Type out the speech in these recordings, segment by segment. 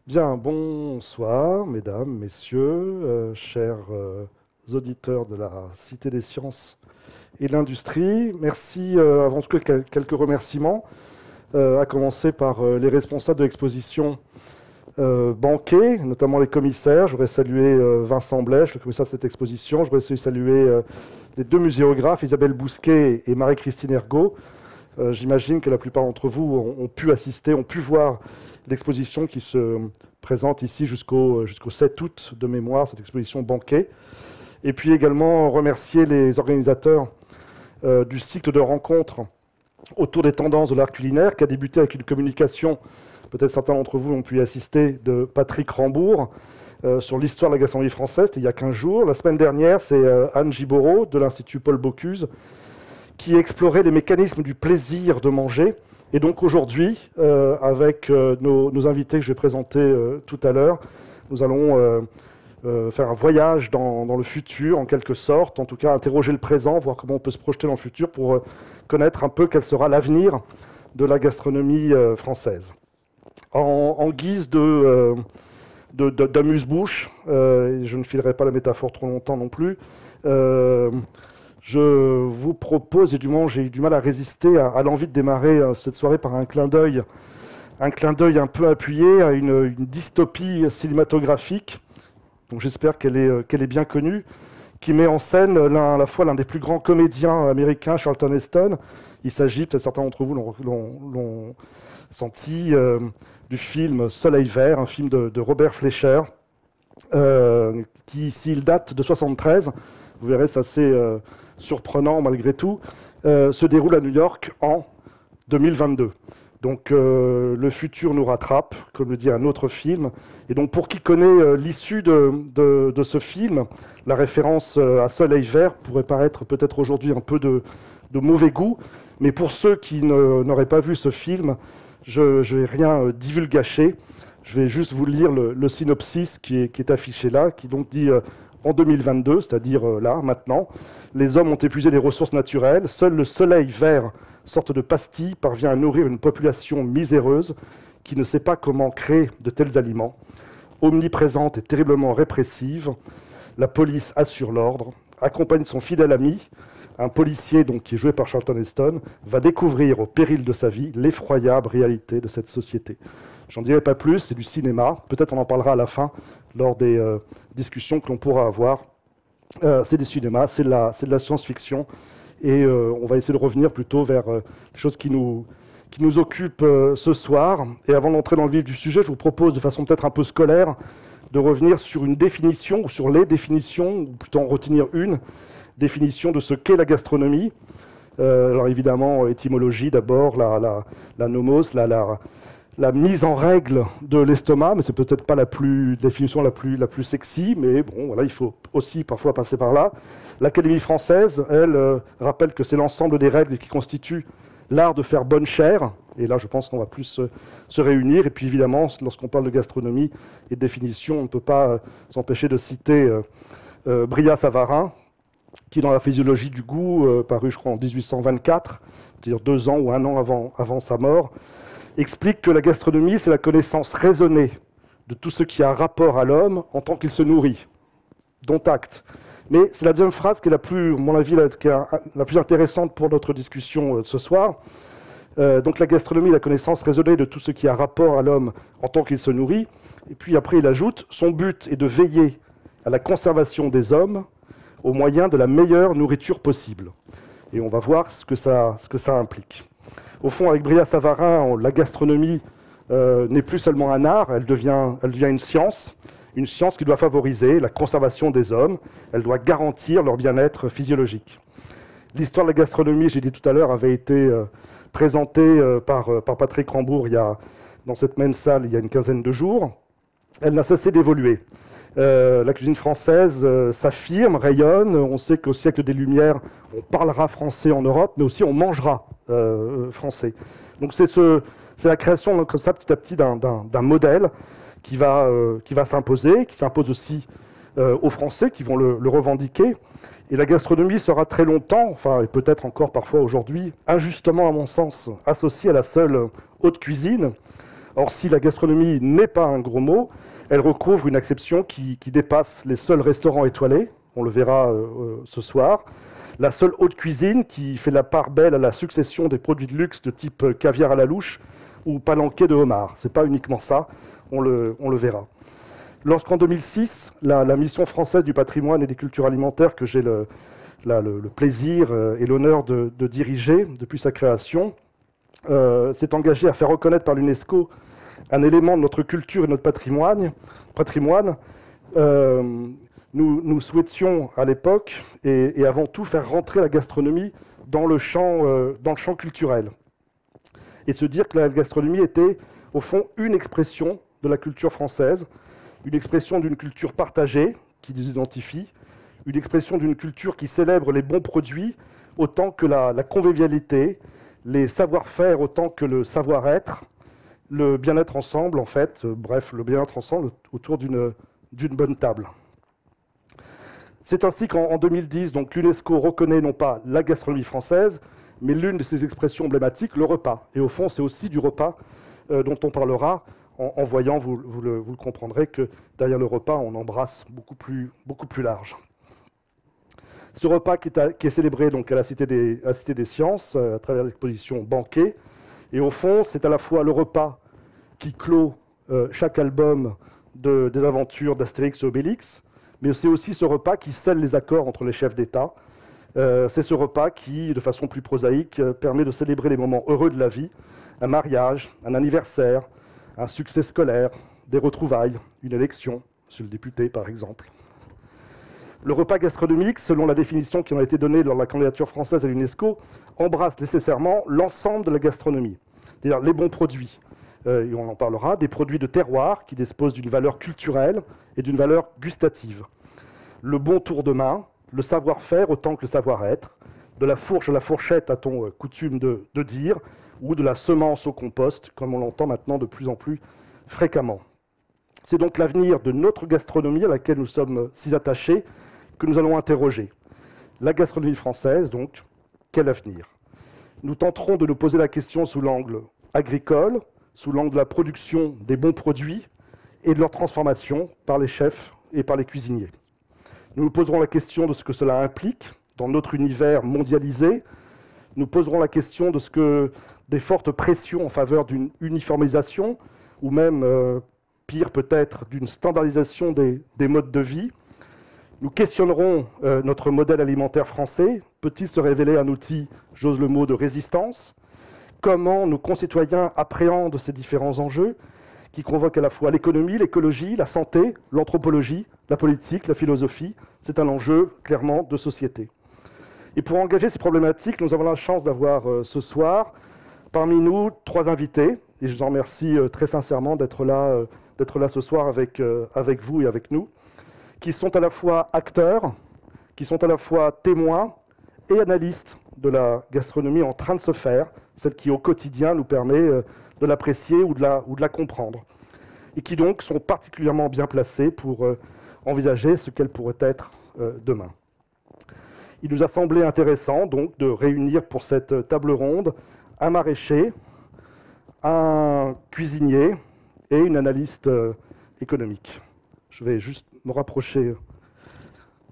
Bien, bonsoir, mesdames, messieurs, chers auditeurs de la Cité des Sciences et de l'Industrie. Merci, avant tout, quelques remerciements, à commencer par les responsables de l'exposition Banquet, notamment les commissaires. Je voudrais saluer Vincent Blèche, le commissaire de cette exposition. Je voudrais aussi saluer les deux muséographes, Isabelle Bousquet et Marie-Christine Ergaud. J'imagine que la plupart d'entre vous ont pu assister, ont pu voir l'exposition qui se présente ici jusqu'au 7 août de mémoire, cette exposition Banquet. Et puis également remercier les organisateurs du cycle de rencontres autour des tendances de l'art culinaire, qui a débuté avec une communication, peut-être certains d'entre vous ont pu y assister, de Patrick Rambourg, sur l'histoire de la gastronomie française, c'était il y a 15 jours. La semaine dernière, c'est Anne Giboreau, de l'Institut Paul Bocuse, qui explorait les mécanismes du plaisir de manger. Et donc aujourd'hui, avec nos invités que je vais présenter tout à l'heure, nous allons faire un voyage dans le futur, en quelque sorte, en tout cas interroger le présent, voir comment on peut se projeter dans le futur pour connaître un peu quel sera l'avenir de la gastronomie française. En guise d'amuse-bouche, je ne filerai pas la métaphore trop longtemps non plus, je vous propose, et du moins j'ai eu du mal à résister à l'envie de démarrer cette soirée par un clin d'œil un peu appuyé à une dystopie cinématographique, donc j'espère qu'elle est bien connue, qui met en scène à la fois l'un des plus grands comédiens américains, Charlton Heston. Il s'agit, peut-être certains d'entre vous l'ont senti, du film Soleil Vert, un film de Robert Fleischer, qui, s'il date de 1973, vous verrez, c'est assez surprenant malgré tout, se déroule à New York en 2022. Donc le futur nous rattrape, comme le dit un autre film. Et donc pour qui connaît l'issue de ce film, la référence à Soleil Vert pourrait paraître peut-être aujourd'hui un peu de mauvais goût, mais pour ceux qui n'auraient pas vu ce film, je ne vais rien divulgacher. Je vais juste vous lire le synopsis qui est affiché là, qui donc dit en 2022, c'est-à-dire là, maintenant, les hommes ont épuisé les ressources naturelles. Seul le soleil vert, sorte de pastille, parvient à nourrir une population miséreuse qui ne sait pas comment créer de tels aliments. Omniprésente et terriblement répressive, la police assure l'ordre, accompagne son fidèle ami, un policier donc, qui est joué par Charlton Heston, va découvrir au péril de sa vie l'effroyable réalité de cette société. J'en dirai pas plus, c'est du cinéma, peut-être on en parlera à la fin lors des discussions que l'on pourra avoir. C'est du cinéma, c'est de la science-fiction, et on va essayer de revenir plutôt vers les choses qui nous occupent ce soir. Et avant d'entrer dans le vif du sujet, je vous propose de façon peut-être un peu scolaire de revenir sur une définition, ou sur les définitions, ou plutôt en retenir une définition de ce qu'est la gastronomie. Alors évidemment, étymologie d'abord, la nomos, la mise en règle de l'estomac, mais c'est peut-être pas la définition la plus sexy, mais bon, voilà, il faut aussi parfois passer par là. L'Académie française, elle, rappelle que c'est l'ensemble des règles qui constituent l'art de faire bonne chère, et là je pense qu'on va plus se réunir. Et puis évidemment, lorsqu'on parle de gastronomie et de définition, on ne peut pas s'empêcher de citer Brillat-Savarin, qui dans la physiologie du goût, paru je crois en 1824, c'est-à-dire 2 ans ou 1 an avant sa mort, explique que la gastronomie, c'est la connaissance raisonnée de tout ce qui a rapport à l'homme en tant qu'il se nourrit, dont acte. Mais c'est la deuxième phrase qui est à mon avis, la plus intéressante pour notre discussion ce soir. Donc la gastronomie, la connaissance raisonnée de tout ce qui a rapport à l'homme en tant qu'il se nourrit. Et puis après, il ajoute, son but est de veiller à la conservation des hommes au moyen de la meilleure nourriture possible. Et on va voir ce que ça implique. Au fond, avec Brillat-Savarin, la gastronomie n'est plus seulement un art, elle devient une science qui doit favoriser la conservation des hommes, elle doit garantir leur bien-être physiologique. L'histoire de la gastronomie, j'ai dit tout à l'heure, avait été présentée par Patrick Rambourg dans cette même salle il y a une quinzaine de jours. Elle n'a cessé d'évoluer. La cuisine française s'affirme, rayonne. On sait qu'au siècle des Lumières, on parlera français en Europe, mais aussi on mangera français. Donc c'est la création comme ça, petit à petit, d'un modèle qui va s'imposer, qui s'impose aussi aux Français qui vont le revendiquer. Et la gastronomie sera très longtemps, enfin, et peut-être encore parfois aujourd'hui, injustement à mon sens, associée à la seule haute cuisine, Or, si la gastronomie n'est pas un gros mot, elle recouvre une acception qui dépasse les seuls restaurants étoilés, on le verra ce soir, la seule haute cuisine qui fait la part belle à la succession des produits de luxe de type caviar à la louche ou palanquet de homard. Ce n'est pas uniquement ça, on le verra. Lorsqu'en 2006, la mission française du patrimoine et des cultures alimentaires, que j'ai le plaisir et l'honneur de diriger depuis sa création, s'est engagée à faire reconnaître par l'UNESCO un élément de notre culture et de notre patrimoine, nous souhaitions à l'époque et avant tout faire rentrer la gastronomie dans le champ culturel et se dire que la gastronomie était au fond une expression de la culture française, une expression d'une culture partagée qui nous identifie, une expression d'une culture qui célèbre les bons produits autant que la convivialité, les savoir-faire autant que le savoir-être, le bien-être ensemble en fait, bref, le bien-être ensemble autour d'une bonne table. C'est ainsi qu'en 2010, donc, l'UNESCO reconnaît non pas la gastronomie française, mais l'une de ses expressions emblématiques, le repas. Et au fond, c'est aussi du repas dont on parlera. En voyant, vous le comprendrez, que derrière le repas, on embrasse beaucoup plus large. Ce repas qui est célébré donc, à la Cité des Sciences, à travers l'exposition Banquet. Et au fond, c'est à la fois le repas qui clôt chaque album des aventures d'Astérix et Obélix, mais c'est aussi ce repas qui scelle les accords entre les chefs d'État. C'est ce repas qui, de façon plus prosaïque, permet de célébrer les moments heureux de la vie, un mariage, un anniversaire, un succès scolaire, des retrouvailles, une élection, monsieur le député par exemple. Le repas gastronomique, selon la définition qui en a été donnée lors de la candidature française à l'UNESCO, embrasse nécessairement l'ensemble de la gastronomie, c'est-à-dire les bons produits, et on en parlera, des produits de terroir qui disposent d'une valeur culturelle et d'une valeur gustative. Le bon tour de main, le savoir-faire autant que le savoir-être, de la fourche à la fourchette, a-t-on coutume de dire, ou de la semence au compost, comme on l'entend maintenant de plus en plus fréquemment. C'est donc l'avenir de notre gastronomie à laquelle nous sommes si attachés que nous allons interroger. La gastronomie française, donc, quel avenir? Nous tenterons de nous poser la question sous l'angle agricole, sous l'angle de la production des bons produits et de leur transformation par les chefs et par les cuisiniers. Nous nous poserons la question de ce que cela implique dans notre univers mondialisé. Nous poserons la question de ce que des fortes pressions en faveur d'une uniformisation ou même, pire peut-être, d'une standardisation des modes de vie. Nous questionnerons notre modèle alimentaire français. Peut-il se révéler un outil, j'ose le mot, de résistance? Comment nos concitoyens appréhendent ces différents enjeux qui convoquent à la fois l'économie, l'écologie, la santé, l'anthropologie, la politique, la philosophie? C'est un enjeu clairement de société. Et pour engager ces problématiques, nous avons la chance d'avoir ce soir parmi nous 3 invités, et je vous en remercie très sincèrement d'être là ce soir avec vous et avec nous, qui sont à la fois acteurs, qui sont à la fois témoins et analystes de la gastronomie en train de se faire, celle qui au quotidien nous permet de l'apprécier ou de la comprendre, et qui donc sont particulièrement bien placés pour envisager ce qu'elle pourrait être demain. Il nous a semblé intéressant donc de réunir pour cette table ronde un maraîcher, un cuisinier et une analyste économique. Je vais juste me rapprocher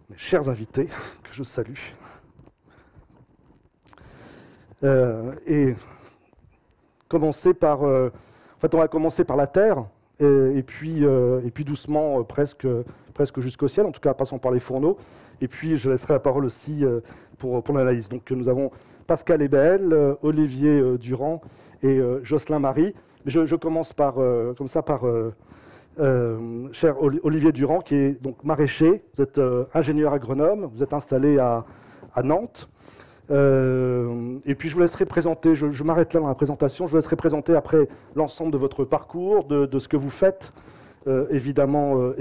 mes chers invités, que je salue. Et commencer par... en fait, on va commencer par la terre, et puis doucement, presque jusqu'au ciel, en tout cas passant par les fourneaux. Et puis je laisserai la parole aussi pour l'analyse. Donc nous avons Pascal Hébel, Olivier Durand et Jocelyn Marie. Je commence par cher Olivier Durand, qui est donc maraîcher. Vous êtes ingénieur agronome, vous êtes installé à Nantes. Et puis je vous laisserai présenter, je m'arrête là dans la présentation, je vous laisserai présenter après l'ensemble de votre parcours, de ce que vous faites évidemment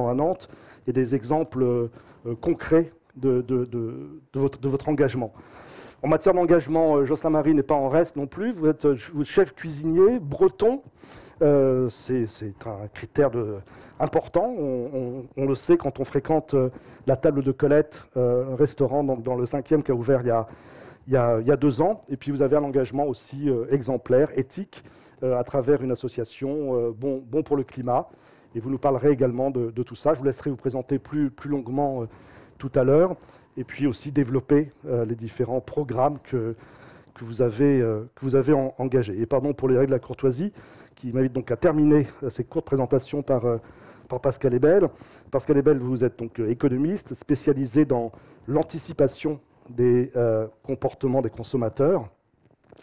à Nantes, et des exemples concrets de votre engagement. En matière d'engagement, Jocelyn Marie n'est pas en reste non plus, vous êtes chef cuisinier breton. C'est un critère important, on le sait quand on fréquente la table de Colette, un restaurant dans le 5e qui a ouvert il il y a 2 ans. Et puis vous avez un engagement aussi exemplaire, éthique, à travers une association bon pour le climat. Et vous nous parlerez également de tout ça. Je vous laisserai vous présenter plus longuement tout à l'heure. Et puis aussi développer les différents programmes que vous avez engagés. Et pardon pour les règles de la courtoisie, qui m'invite donc à terminer ces courtes présentations par Pascal Ebel. Pascal Ebel, vous êtes donc économiste, spécialisé dans l'anticipation des comportements des consommateurs.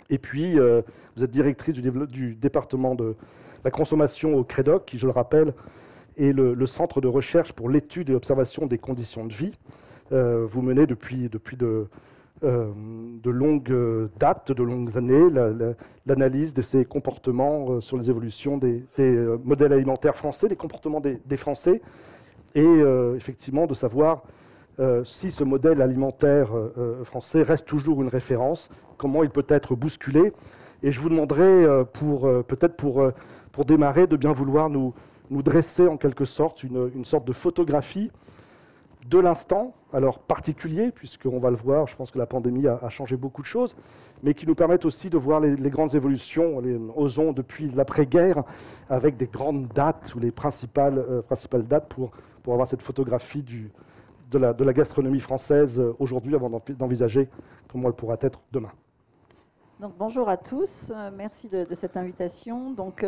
Et puis, vous êtes directrice du département de la consommation au CREDOC, qui, je le rappelle, est le centre de recherche pour l'étude et l'observation des conditions de vie. Vous menez depuis de longues dates, de longues années, l'analyse de ces comportements sur les évolutions des modèles alimentaires français, des comportements des Français, et effectivement de savoir si ce modèle alimentaire français reste toujours une référence, comment il peut être bousculé. Et je vous demanderai, peut-être pour démarrer, de bien vouloir nous dresser en quelque sorte une sorte de photographie de l'instant, alors particulier, puisqu'on va le voir, je pense que la pandémie a changé beaucoup de choses, mais qui nous permettent aussi de voir les grandes évolutions, osons depuis l'après-guerre, avec des grandes dates, ou les principales dates pour avoir cette photographie de la gastronomie française aujourd'hui, avant d'envisager comment elle pourra être demain. Donc, bonjour à tous, merci de cette invitation. Donc,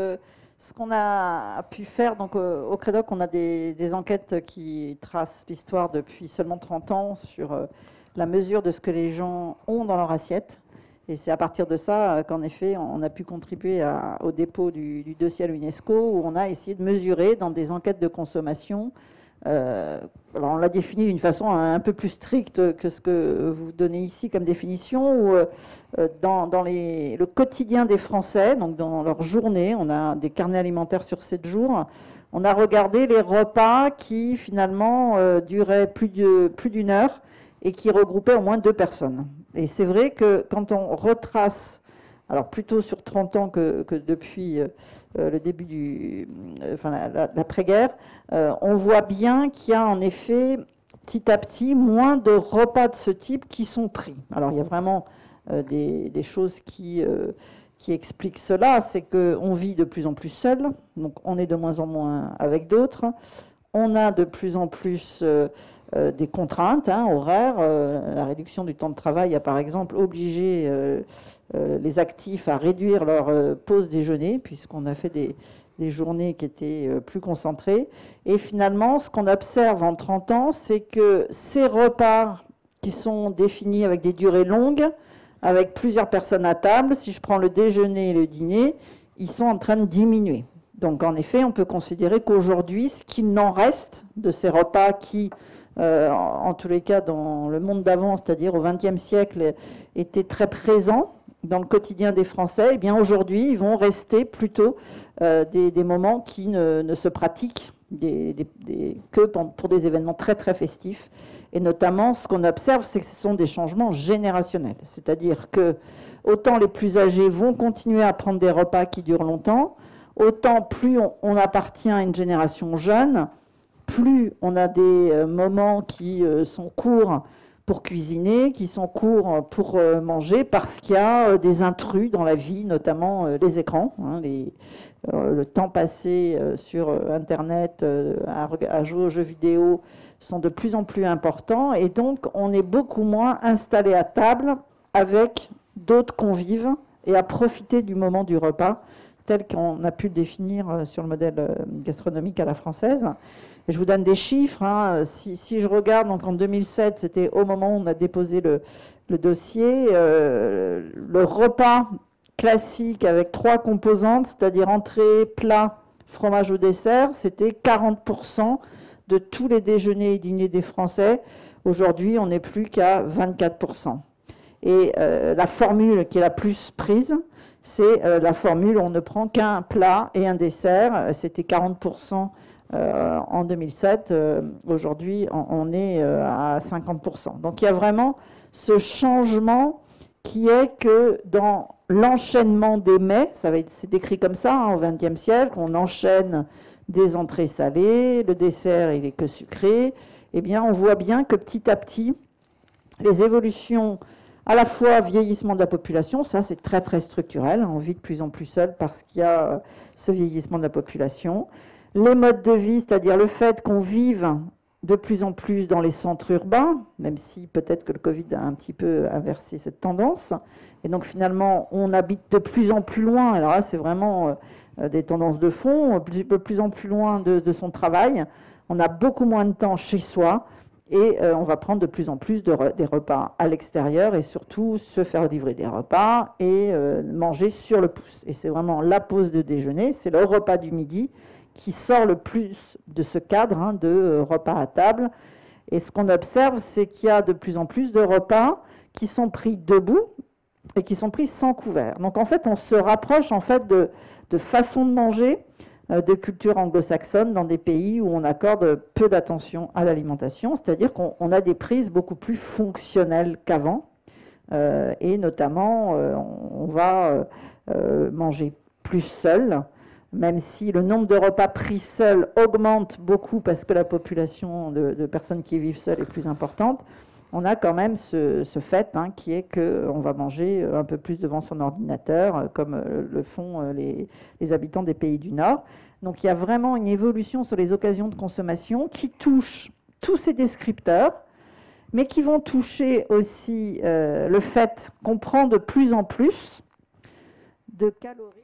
ce qu'on a pu faire donc, au CREDOC, on a des enquêtes qui tracent l'histoire depuis seulement 30 ans sur la mesure de ce que les gens ont dans leur assiette. Et c'est à partir de ça qu'en effet, on a pu contribuer au dépôt du dossier à l'UNESCO, où on a essayé de mesurer dans des enquêtes de consommation. Alors on l'a défini d'une façon un peu plus stricte que ce que vous donnez ici comme définition, où dans le quotidien des Français, donc dans leur journée, on a des carnets alimentaires sur 7 jours, on a regardé les repas qui finalement duraient plus d'une heure et qui regroupaient au moins 2 personnes. Et c'est vrai que quand on retrace, alors plutôt sur 30 ans que depuis le début l'après-guerre, on voit bien qu'il y a en effet petit à petit moins de repas de ce type qui sont pris. Alors il y a vraiment des choses qui expliquent cela, c'est qu'on vit de plus en plus seul, donc on est de moins en moins avec d'autres. On a de plus en plus des contraintes horaires. La réduction du temps de travail a par exemple obligé les actifs à réduire leur pause déjeuner, puisqu'on a fait des journées qui étaient plus concentrées. Et finalement, ce qu'on observe en 30 ans, c'est que ces repas qui sont définis avec des durées longues, avec plusieurs personnes à table, si je prends le déjeuner et le dîner, ils sont en train de diminuer. Donc en effet, on peut considérer qu'aujourd'hui, ce qu'il n'en reste de ces repas qui, en tous les cas dans le monde d'avant, c'est-à-dire au XXe siècle, étaient très présents dans le quotidien des Français, eh bien aujourd'hui, ils vont rester plutôt des moments qui ne se pratiquent que pour des événements très très festifs. Et notamment, ce qu'on observe, c'est que ce sont des changements générationnels. C'est-à-dire que autant les plus âgés vont continuer à prendre des repas qui durent longtemps, autant plus on appartient à une génération jeune, plus on a des moments qui sont courts pour cuisiner, qui sont courts pour manger, parce qu'il y a des intrus dans la vie, notamment les écrans. Le temps passé sur Internet à jouer aux jeux vidéo sont de plus en plus importants, et donc on est beaucoup moins installé à table avec d'autres convives et à profiter du moment du repas, tel qu'on a pu le définir sur le modèle gastronomique à la française. Et je vous donne des chiffres. Si je regarde, donc en 2007, c'était au moment où on a déposé le dossier, le repas classique avec 3 composantes, c'est-à-dire entrée, plat, fromage ou dessert, c'était 40% de tous les déjeuners et dîners des Français. Aujourd'hui, on n'est plus qu'à 24%. Et la formule qui est la plus prise, c'est la formule où on ne prend qu'un plat et un dessert. C'était 40% en 2007. Aujourd'hui, on est à 50%. Donc il y a vraiment ce changement qui est que dans l'enchaînement des mets, c'est décrit comme ça au XXe siècle, on enchaîne des entrées salées, le dessert il est que sucré, eh bien on voit bien que petit à petit, les évolutions à la fois vieillissement de la population, ça c'est très très structurel, on vit de plus en plus seul parce qu'il y a ce vieillissement de la population. Les modes de vie, c'est-à-dire le fait qu'on vive de plus en plus dans les centres urbains, même si peut-être que le Covid a un petit peu inversé cette tendance. Et donc finalement, on habite de plus en plus loin. Alors là, c'est vraiment des tendances de fond, de plus en plus loin de son travail. On a beaucoup moins de temps chez soi et on va prendre de plus en plus des repas à l'extérieur et surtout se faire livrer des repas et manger sur le pouce. Et c'est vraiment la pause de déjeuner, c'est le repas du midi qui sort le plus de ce cadre de repas à table. Et ce qu'on observe, c'est qu'il y a de plus en plus de repas qui sont pris debout et qui sont pris sans couvert. Donc en fait, on se rapproche en fait de façon de manger de culture anglo-saxonne dans des pays où on accorde peu d'attention à l'alimentation, c'est-à-dire qu'on a des prises beaucoup plus fonctionnelles qu'avant. Et notamment, on va manger plus seul, même si le nombre de repas pris seuls augmente beaucoup parce que la population de personnes qui vivent seules est plus importante, on a quand même ce fait qui est qu'on va manger un peu plus devant son ordinateur, comme le font les habitants des pays du Nord. Donc il y a vraiment une évolution sur les occasions de consommation qui touche tous ces descripteurs, mais qui vont toucher aussi le fait qu'on prend de plus en plus de calories.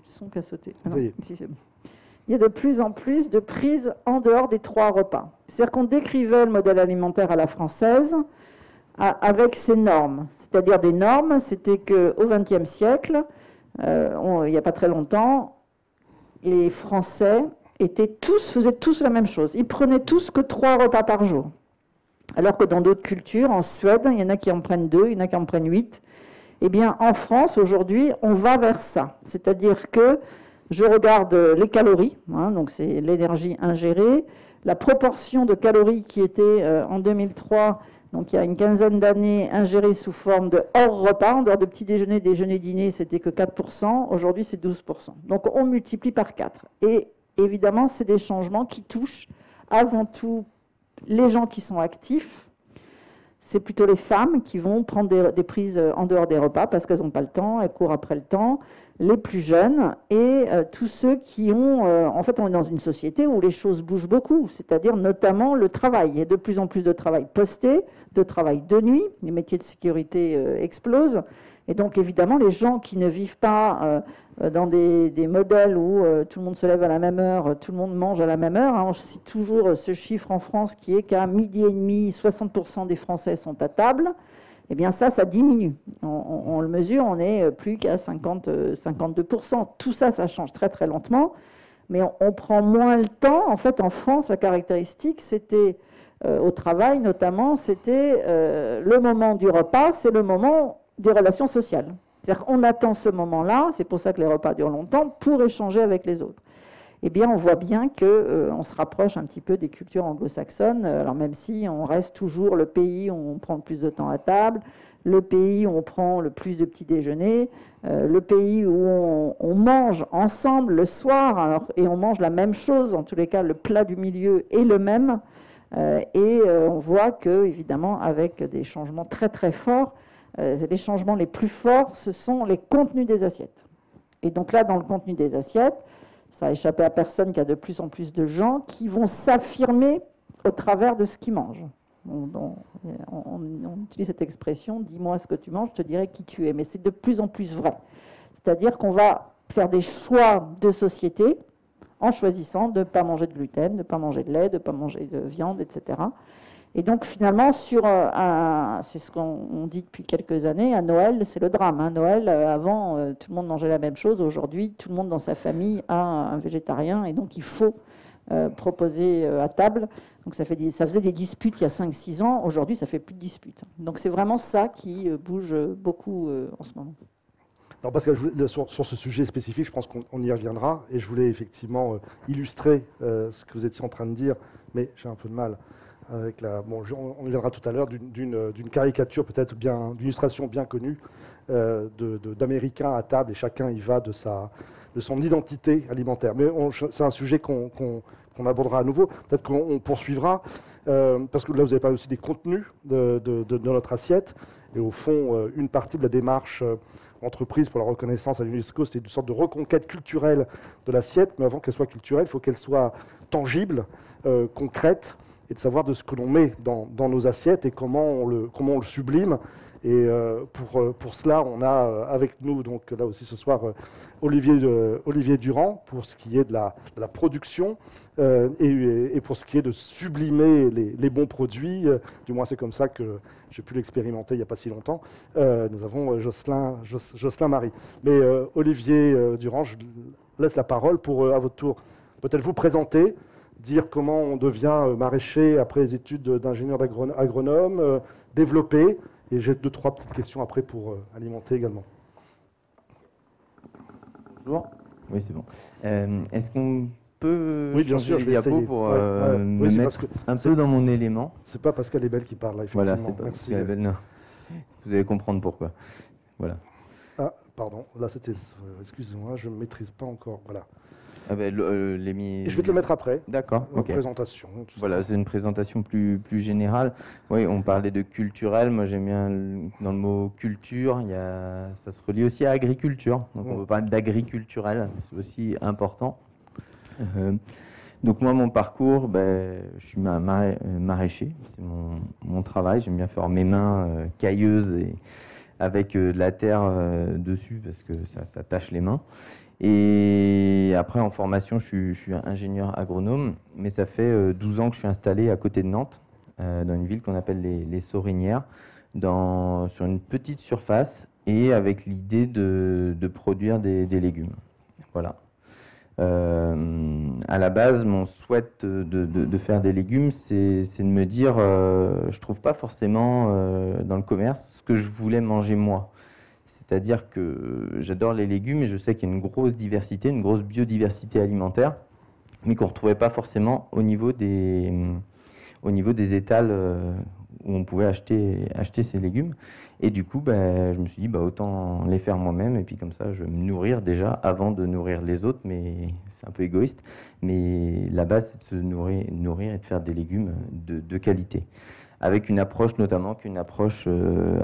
Son qui a sauté. Ah non, oui. Si, c'est bon. Il y a de plus en plus de prises en dehors des 3 repas. C'est-à-dire qu'on décrivait le modèle alimentaire à la française avec ses normes. C'est-à-dire des normes, c'était qu'au XXe siècle, il n'y a pas très longtemps, les Français faisaient tous la même chose. Ils prenaient tous que 3 repas par jour. Alors que dans d'autres cultures, en Suède, il y en a qui en prennent 2, il y en a qui en prennent 8. Eh bien, en France, aujourd'hui, on va vers ça. C'est-à-dire que je regarde les calories, donc c'est l'énergie ingérée, la proportion de calories qui était en 2003, donc il y a une quinzaine d'années, ingérée sous forme de hors repas, en dehors de petit déjeuner, déjeuner, dîner, c'était que 4%, aujourd'hui c'est 12%. Donc on multiplie par 4. Et évidemment, c'est des changements qui touchent avant tout les gens qui sont actifs. C'est plutôt les femmes qui vont prendre des prises en dehors des repas parce qu'elles n'ont pas le temps, elles courent après le temps, les plus jeunes et tous ceux qui ont... en fait, on est dans une société où les choses bougent beaucoup, c'est-à-dire notamment le travail. Il y a de plus en plus de travail posté, de travail de nuit, les métiers de sécurité explosent. Et donc, évidemment, les gens qui ne vivent pas dans des modèles où tout le monde se lève à la même heure, tout le monde mange à la même heure. Je cite toujours ce chiffre en France qui est qu'à midi et demi, 60% des Français sont à table. Eh bien, ça diminue. On le mesure, on n'est plus qu'à 52%. Tout ça, ça change très, très lentement. Mais on prend moins le temps. En fait, en France, la caractéristique, c'était, au travail notamment, c'était le moment du repas, c'est le moment des relations sociales. C'est-à-dire qu'on attend ce moment-là, c'est pour ça que les repas durent longtemps, pour échanger avec les autres. Eh bien, on voit bien qu'on se rapproche un petit peu des cultures anglo-saxonnes, alors même si on reste toujours le pays où on prend le plus de temps à table, le pays où on prend le plus de petits déjeuners, le pays où on mange ensemble le soir, et on mange la même chose, en tous les cas, le plat du milieu est le même, et on voit que, évidemment, avec des changements très très forts, les changements les plus forts, ce sont les contenus des assiettes. Et donc là, dans le contenu des assiettes, ça a échappé à personne qu'il y a de plus en plus de gens qui vont s'affirmer au travers de ce qu'ils mangent. On utilise cette expression, dis-moi ce que tu manges, je te dirai qui tu es. Mais c'est de plus en plus vrai. C'est-à-dire qu'on va faire des choix de société en choisissant de ne pas manger de gluten, de ne pas manger de lait, de ne pas manger de viande, etc. Et donc finalement, c'est ce qu'on dit depuis quelques années, à Noël, c'est le drame. Noël, avant, tout le monde mangeait la même chose. Aujourd'hui, tout le monde dans sa famille a un végétarien et donc il faut proposer à table. Donc ça faisait des disputes il y a 5-6 ans. Aujourd'hui, ça ne fait plus de disputes. Donc c'est vraiment ça qui bouge beaucoup en ce moment. Alors parce que sur ce sujet spécifique, je pense qu'on y reviendra. Et je voulais effectivement illustrer ce que vous étiez en train de dire, mais j'ai un peu de mal. Avec on y viendra tout à l'heure d'une caricature peut-être d'une illustration bien connue d'Américains à table et chacun y va de sa de son identité alimentaire. Mais c'est un sujet qu'on abordera à nouveau. Peut-être qu'on poursuivra, parce que là, vous avez parlé aussi des contenus de notre assiette. Et au fond, une partie de la démarche entreprise pour la reconnaissance à l'UNESCO, c'est une sorte de reconquête culturelle de l'assiette. Mais avant qu'elle soit culturelle, il faut qu'elle soit tangible, concrète, et de savoir de ce que l'on met dans nos assiettes et comment on le sublime. Et pour cela, on a avec nous, donc là aussi ce soir, Olivier Durand, pour ce qui est de la production et pour ce qui est de sublimer les bons produits. Du moins, c'est comme ça que j'ai pu l'expérimenter il n'y a pas si longtemps. Nous avons Jocelyn Marie. Mais Olivier Durand, je laisse la parole pour, à votre tour, peut-être vous présenter, dire comment on devient maraîcher après les études d'ingénieur agronome, développer. Et j'ai 2-3 petites questions après pour alimenter également. Bonjour. Oui, c'est bon. Est-ce qu'on peut oui, bien sûr, changer les diapos pour me mettre un peu dans mon élément? C'est pas Pascal Ebel qui parle, là, effectivement. Voilà, c'est pas Pascal Ebel, non. Vous allez comprendre pourquoi. Voilà. Ah, pardon. Là, c'était... excusez-moi, je ne maîtrise pas encore. Voilà. Ah ben, je vais te le mettre après. D'accord. Ok. Présentation. Voilà, c'est une présentation plus générale. Oui, on parlait de culturel. Moi, j'aime bien dans le mot culture. Ça se relie aussi à agriculture. Donc, on peut parler d'agriculturel. C'est aussi important. Donc, moi, mon parcours, je suis maraîcher. C'est mon travail. J'aime bien faire mes mains cailleuses et avec de la terre dessus parce que ça tâche les mains. Et après, en formation, je suis ingénieur agronome, mais ça fait 12 ans que je suis installé à côté de Nantes, dans une ville qu'on appelle les Sorinières, sur une petite surface et avec l'idée de produire des légumes. Voilà. À la base, mon souhait de faire des légumes, c'est de me dire, je ne trouve pas forcément dans le commerce ce que je voulais manger moi. C'est-à-dire que j'adore les légumes et je sais qu'il y a une grosse diversité, une grosse biodiversité alimentaire, mais qu'on ne retrouvait pas forcément au niveau des étals où on pouvait acheter ces légumes. Et du coup, je me suis dit, autant les faire moi-même et puis comme ça, je vais me nourrir déjà avant de nourrir les autres, mais c'est un peu égoïste. Mais la base, c'est de se nourrir et de faire des légumes de qualité. Avec une approche notamment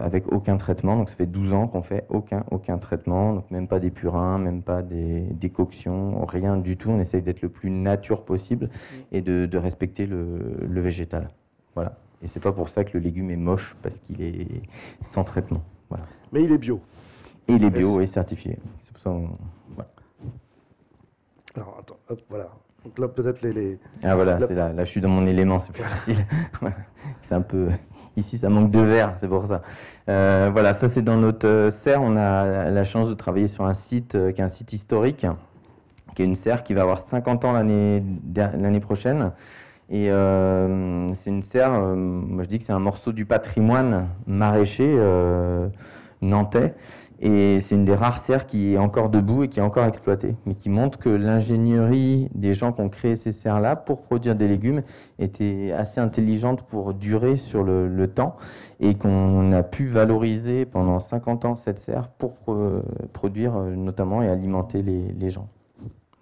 avec aucun traitement. Donc ça fait 12 ans qu'on fait aucun traitement, donc même pas des purins, même pas des coctions, rien du tout. On essaye d'être le plus nature possible et de respecter le végétal. Voilà. Et c'est pas pour ça que le légume est moche, parce qu'il est sans traitement. Voilà. Mais il est bio. Et il est bio et certifié. C'est pour ça voilà. Alors attends, hop, voilà. Donc là, peut-être les... Ah voilà, c'est là, je suis dans mon élément, c'est plus facile. C'est un peu... Ici, ça manque de verre, c'est pour ça. Voilà, ça c'est dans notre serre. On a la chance de travailler sur un site qui est un site historique, qui est une serre qui va avoir 50 ans l'année prochaine. Et c'est une serre, moi je dis que c'est un morceau du patrimoine maraîcher nantais. Et c'est une des rares serres qui est encore debout et qui est encore exploitée, mais qui montre que l'ingénierie des gens qui ont créé ces serres-là pour produire des légumes était assez intelligente pour durer sur le temps et qu'on a pu valoriser pendant 50 ans cette serre pour produire notamment et alimenter les gens.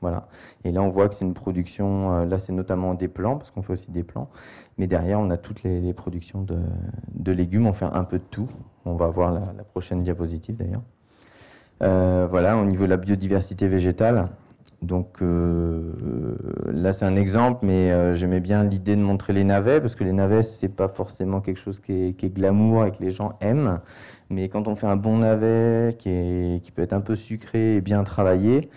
Voilà. Et là, on voit que c'est une production, là c'est notamment des plants, parce qu'on fait aussi des plants, mais derrière, on a toutes les productions de légumes, on fait un peu de tout. On va voir la prochaine diapositive d'ailleurs. Voilà, au niveau de la biodiversité végétale, donc là c'est un exemple, mais j'aimais bien l'idée de montrer les navets, parce que les navets, c'est pas forcément quelque chose qui est glamour et que les gens aiment, mais quand on fait un bon navet qui peut être un peu sucré et bien travaillé,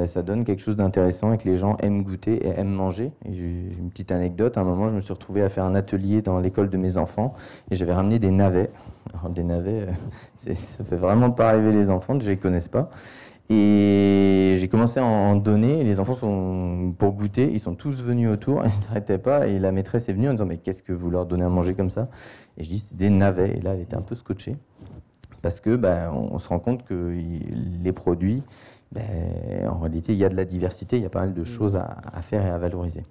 ça donne quelque chose d'intéressant et que les gens aiment goûter et aiment manger. Et j'ai une petite anecdote, à un moment je me suis retrouvé à faire un atelier dans l'école de mes enfants et j'avais ramené des navets. Alors des navets, ça fait vraiment pas rêver les enfants, déjà ils connaissent pas. Et j'ai commencé à en donner, et les enfants pour goûter, ils sont tous venus autour, ils ne s'arrêtaient pas, et la maîtresse est venue en disant « mais qu'est-ce que vous leur donnez à manger comme ça ?» Et je dis « c'est des navets », et là elle était un peu scotchée, parce que on se rend compte que les produits, en réalité, il y a de la diversité, il y a pas mal de choses à faire et à valoriser.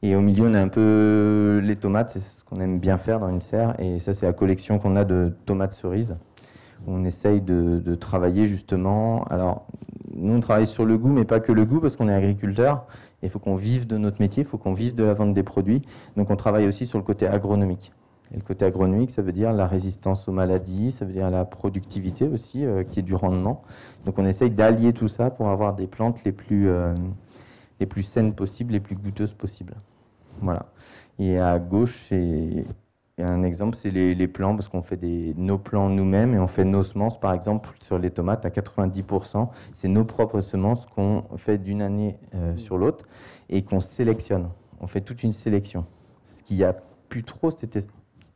Et au milieu, on a un peu les tomates, c'est ce qu'on aime bien faire dans une serre. Et ça, c'est la collection qu'on a de tomates cerises, où on essaye de travailler justement. Alors, nous, on travaille sur le goût, mais pas que le goût, parce qu'on est agriculteur. Il faut qu'on vive de notre métier, il faut qu'on vive de la vente des produits. Donc, on travaille aussi sur le côté agronomique. Et le côté agronomique, ça veut dire la résistance aux maladies, ça veut dire la productivité aussi, qui est du rendement. Donc, on essaye d'allier tout ça pour avoir des plantes les plus saines possibles, les plus goûteuses possibles. Voilà. Et à gauche, c'est un exemple, c'est les plants, parce qu'on fait nos plants nous-mêmes et on fait nos semences, par exemple, sur les tomates, à 90%. C'est nos propres semences qu'on fait d'une année sur l'autre et qu'on sélectionne. On fait toute une sélection. Ce qu'il n'y a plus trop, c'était cette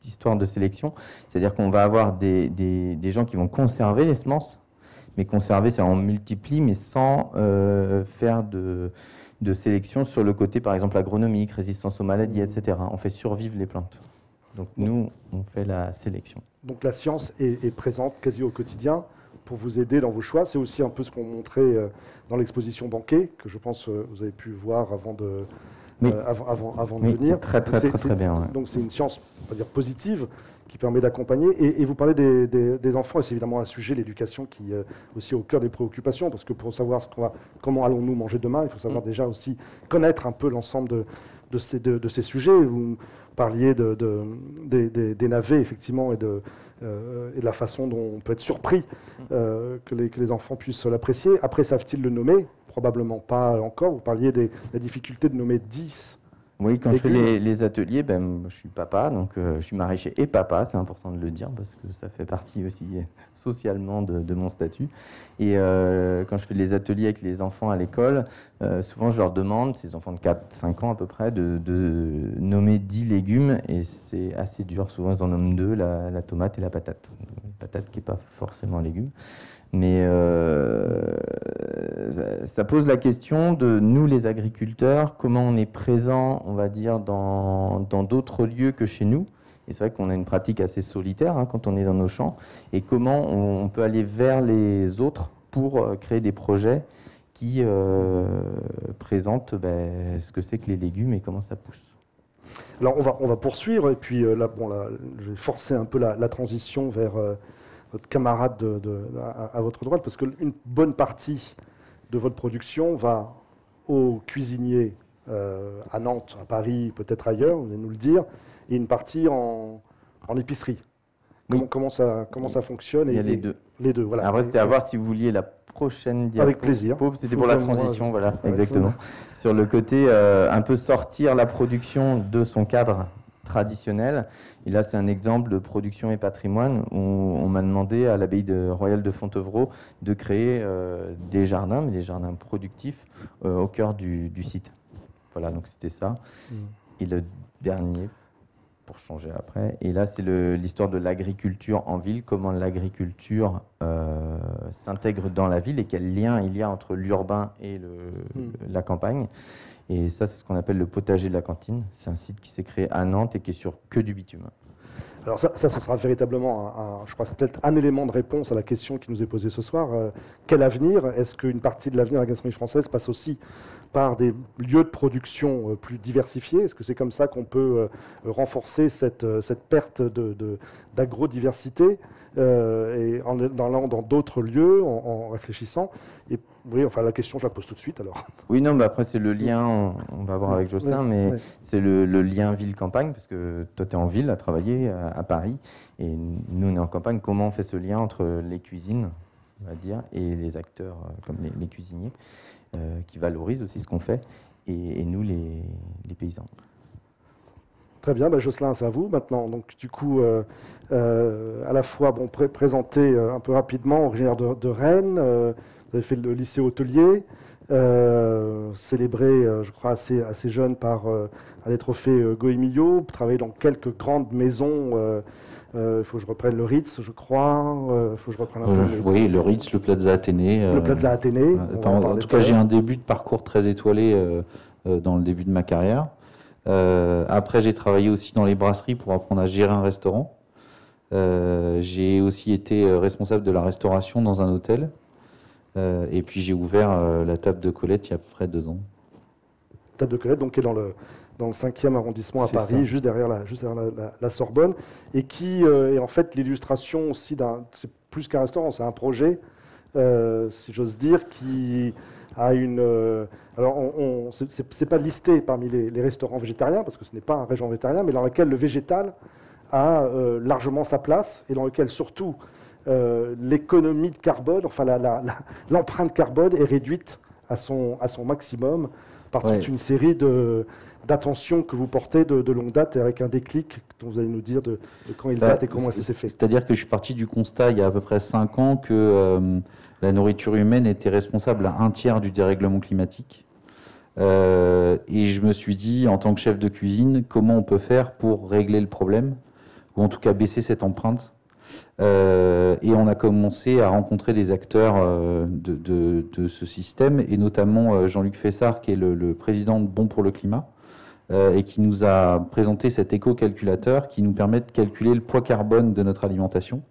histoire de sélection. C'est-à-dire qu'on va avoir des gens qui vont conserver les semences, mais conserver, c'est on multiplie, mais sans faire de sélection sur le côté, par exemple, agronomique, résistance aux maladies, etc. On fait survivre les plantes. Donc nous, on fait la sélection. Donc la science est présente quasi au quotidien pour vous aider dans vos choix. C'est aussi un peu ce qu'on montrait dans l'exposition Banquet, que je pense vous avez pu voir avant de, avant de venir. Très bien. Ouais. Donc c'est une science, on va dire, positive qui permet d'accompagner. Et vous parlez des enfants, et c'est évidemment un sujet, l'éducation, qui est aussi au cœur des préoccupations, parce que pour savoir comment allons-nous manger demain, il faut savoir déjà aussi connaître un peu l'ensemble de ces sujets. Vous parliez des navets, effectivement, et de la façon dont on peut être surpris que les enfants puissent l'apprécier. Après, savent-ils le nommer? Probablement pas encore. Vous parliez de la difficulté de nommer 10. Oui, quand je fais les ateliers, je suis papa, donc je suis maraîcher et papa, c'est important de le dire, parce que ça fait partie aussi socialement de mon statut. Et quand je fais les ateliers avec les enfants à l'école, souvent je leur demande, ces enfants de 4-5 ans à peu près, de nommer 10 légumes, et c'est assez dur. Souvent ils en nomment 2, la tomate et la patate. La patate qui n'est pas forcément un légume. Mais ça pose la question de nous, les agriculteurs, comment on est présent, on va dire, dans d'autres lieux que chez nous. Et c'est vrai qu'on a une pratique assez solitaire quand on est dans nos champs. Et comment on peut aller vers les autres pour créer des projets qui présentent ce que c'est que les légumes et comment ça pousse. Alors on va poursuivre. Et puis là, je vais forcer un peu la transition vers votre camarade à votre droite, parce qu'une bonne partie de votre production va aux cuisiniers à Nantes, à Paris, peut-être ailleurs, on va nous le dire, et une partie en épicerie. Comment ça fonctionne? Il y a les deux. Les deux, voilà. Après, c'était à voir si vous vouliez la prochaine diapo. Avec plaisir. C'était pour la transition, voilà, exactement. Sur le côté, un peu sortir la production de son cadre traditionnel. Et là, c'est un exemple de production et patrimoine où on m'a demandé à l'abbaye royale de Fontevraud de créer des jardins, mais des jardins productifs au cœur du site. Voilà, donc c'était ça. Et le dernier, pour changer après, et là, c'est l'histoire de l'agriculture en ville, comment l'agriculture s'intègre dans la ville et quel lien il y a entre l'urbain et la campagne. Et ça, c'est ce qu'on appelle le potager de la cantine. C'est un site qui s'est créé à Nantes et qui est sur que du bitume. Alors ça, ce sera véritablement, je crois, peut-être un élément de réponse à la question qui nous est posée ce soir. Quel avenir? Est-ce qu'une partie de l'avenir de la gastronomie française passe aussi par des lieux de production plus diversifiés? Est-ce que c'est comme ça qu'on peut renforcer cette perte d'agro-diversité et en allant dans d'autres lieux, en réfléchissant? Et oui, enfin la question, je la pose tout de suite alors. Oui, non, mais après c'est le lien, on va voir avec Jocelyn, mais c'est le lien ville-campagne, parce que toi tu es en ville à travailler à Paris, et nous on est en campagne. Comment on fait ce lien entre les cuisines, on va dire, et les acteurs comme les cuisiniers, qui valorisent aussi ce qu'on fait, et nous les paysans. Très bien, Jocelyn, c'est à vous maintenant. Donc, du coup, à la fois, présenter un peu rapidement, originaire de Rennes, vous avez fait le lycée hôtelier, célébré, je crois, assez jeune par les trophées Goemio, travaillé dans quelques grandes maisons. Il faut que je reprenne le Ritz, je crois. Faut que je reprenne un peu oui, le Ritz, le Plaza Athénée. Le Plaza Athénée. En tout cas, j'ai un début de parcours très étoilé dans le début de ma carrière. Après, j'ai travaillé aussi dans les brasseries pour apprendre à gérer un restaurant. J'ai aussi été responsable de la restauration dans un hôtel. Et puis, j'ai ouvert la table de Colette il y a à peu près 2 ans. Table de Colette, donc, qui est dans le 5e arrondissement à Paris, juste derrière la Sorbonne, et qui est en fait l'illustration aussi c'est plus qu'un restaurant, c'est un projet si j'ose dire, qui a une... alors, c'est pas listé parmi les restaurants végétariens, parce que ce n'est pas un restaurant végétarien, mais dans lequel le végétal a largement sa place, et dans lequel surtout l'économie de carbone, enfin l'empreinte carbone est réduite à son maximum par toute une série d'attentions que vous portez de longue date, et avec un déclic dont vous allez nous dire de quand il date et comment ça s'est fait. C'est-à-dire que je suis parti du constat il y a à peu près 5 ans que la nourriture humaine était responsable à 1/3 du dérèglement climatique. Et je me suis dit, en tant que chef de cuisine, comment on peut faire pour régler le problème, ou en tout cas baisser cette empreinte. Et on a commencé à rencontrer des acteurs de ce système, et notamment Jean-Luc Fessard, qui est le président de Bon pour le climat, et qui nous a présenté cet éco-calculateur qui nous permet de calculer le poids carbone de notre alimentation.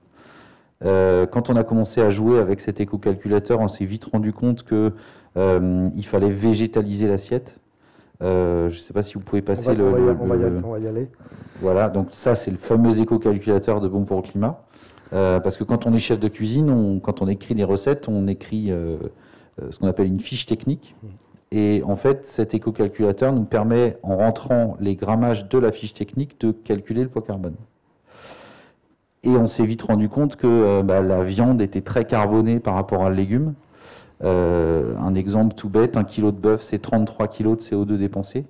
Quand on a commencé à jouer avec cet éco-calculateur, on s'est vite rendu compte qu'il fallait végétaliser l'assiette. Je ne sais pas si vous pouvez passer on va y aller. Voilà, donc ça c'est le fameux éco-calculateur de Bon pour le climat. Parce que quand on est chef de cuisine, quand on écrit des recettes, on écrit ce qu'on appelle une fiche technique. Et en fait, cet éco-calculateur nous permet, en rentrant les grammages de la fiche technique, de calculer le poids carbone. Et on s'est vite rendu compte que la viande était très carbonée par rapport à le légume. Un exemple tout bête, 1 kg de bœuf, c'est 33 kg de CO2 dépensés.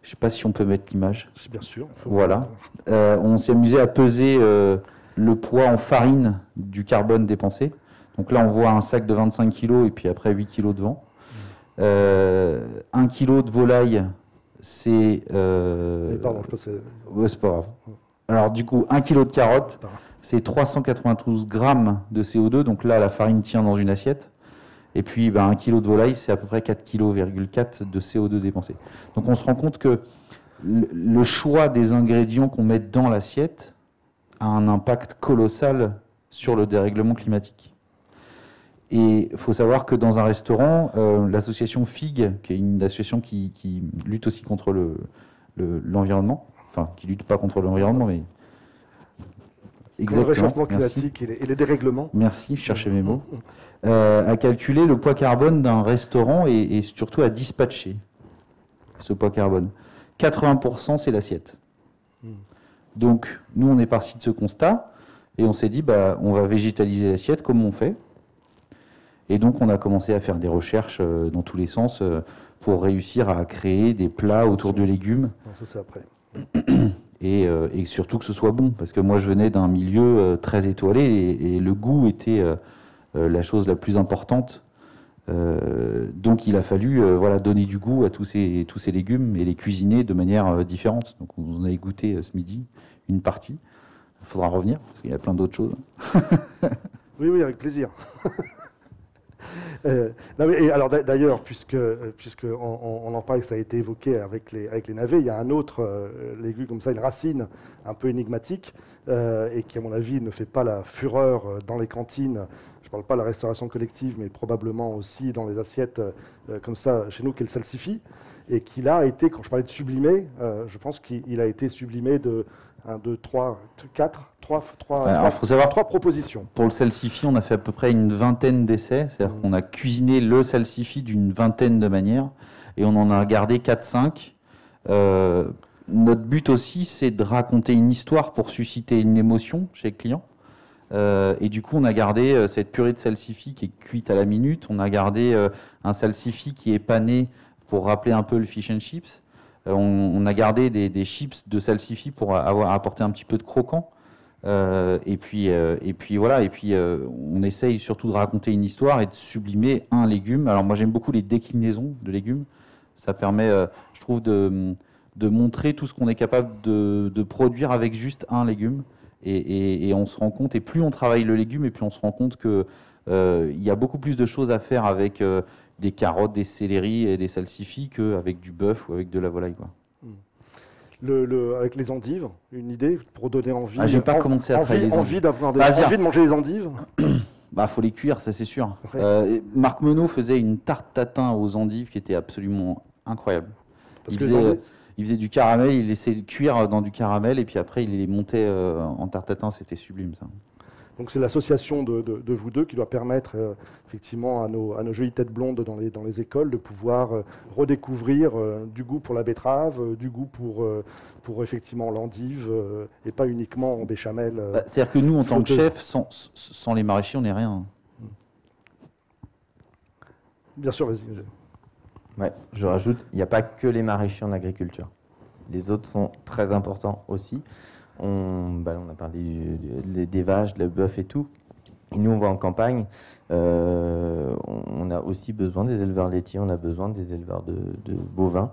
Je ne sais pas si on peut mettre l'image. Bien sûr. Voilà. On s'est amusé à peser le poids en farine du carbone dépensé. Donc là, on voit un sac de 25 kg et puis après 8 kg de vent. 1 kg de volaille, c'est... Pardon, je pensais... Ouais, c'est pas grave. Alors du coup, 1 kg de carottes, c'est 392 grammes de CO2. Donc là, la farine tient dans une assiette. Et puis, 1 kg de volaille, c'est à peu près 4,4 kg de CO2 dépensé. Donc on se rend compte que le choix des ingrédients qu'on met dans l'assiette a un impact colossal sur le dérèglement climatique. Et il faut savoir que dans un restaurant, l'association FIG, qui est une association qui lutte aussi contre l'environnement, enfin, qui ne lutte pas contre l'environnement, mais... Exactement. Le réchauffement climatique et les dérèglements. Merci, je cherchais mes mots. À calculer le poids carbone d'un restaurant et surtout à dispatcher ce poids carbone. 80%, c'est l'assiette. Donc, nous, on est parti de ce constat et on s'est dit, on va végétaliser l'assiette, comment on fait? Et donc, on a commencé à faire des recherches dans tous les sens pour réussir à créer des plats autour de légumes. Non, ça, c'est après. Et surtout que ce soit bon, parce que moi je venais d'un milieu très étoilé et le goût était la chose la plus importante. Donc il a fallu donner du goût à tous ces légumes et les cuisiner de manière différente. Donc vous en avez goûté ce midi une partie. Il faudra revenir, parce qu'il y a plein d'autres choses. Oui, avec plaisir. Alors d'ailleurs, puisque on en parle, que ça a été évoqué avec les navets, il y a un autre légume comme ça, une racine un peu énigmatique, et qui à mon avis ne fait pas la fureur dans les cantines. Je ne parle pas de la restauration collective, mais probablement aussi dans les assiettes comme ça chez nous, qui est le salsifis, et qui là a été, quand je parlais de sublimé, je pense qu'il a été sublimé de 1, 2, 3, 4, 3 propositions. Pour le salsifis, on a fait à peu près une vingtaine d'essais. C'est-à-dire qu'on a cuisiné le salsifis d'une vingtaine de manières et on en a gardé 4-5. Notre but aussi, c'est de raconter une histoire pour susciter une émotion chez le client. Et du coup, on a gardé cette purée de salsifis qui est cuite à la minute. On a gardé un salsifis qui est pané pour rappeler un peu le fish and chips. On a gardé des chips de salsifis pour apporter un petit peu de croquant. Et puis voilà. Et puis on essaye surtout de raconter une histoire et de sublimer un légume. Alors moi j'aime beaucoup les déclinaisons de légumes. Ça permet, je trouve, de montrer tout ce qu'on est capable de produire avec juste un légume. Et on se rend compte. Et plus on travaille le légume, et plus on se rend compte que il y a beaucoup plus de choses à faire avec des carottes, des céleris et des salsifis qu'avec du bœuf ou avec de la volaille, quoi. Avec les endives, une idée pour donner envie. J'ai pas commencé à travailler les endives. Envie de manger les endives. Faut les cuire, ça c'est sûr. Marc Menot faisait une tarte tatin aux endives qui était absolument incroyable. Il faisait du caramel, il laissait cuire dans du caramel et puis après il les montait en tarte tatin, c'était sublime ça. Donc c'est l'association de vous deux qui doit permettre effectivement à nos jolies têtes blondes dans les écoles de pouvoir redécouvrir du goût pour la betterave, du goût pour effectivement l'endive et pas uniquement en béchamel. C'est-à-dire que nous, en tant que chef, sans les maraîchers, on n'est rien. Bien sûr, vas-y. Ouais, je rajoute, il n'y a pas que les maraîchers en agriculture. Les autres sont très importants aussi. On a parlé des vaches, de la bœuf et tout. Et nous, on va en campagne. On a aussi besoin des éleveurs laitiers, on a besoin des éleveurs de bovins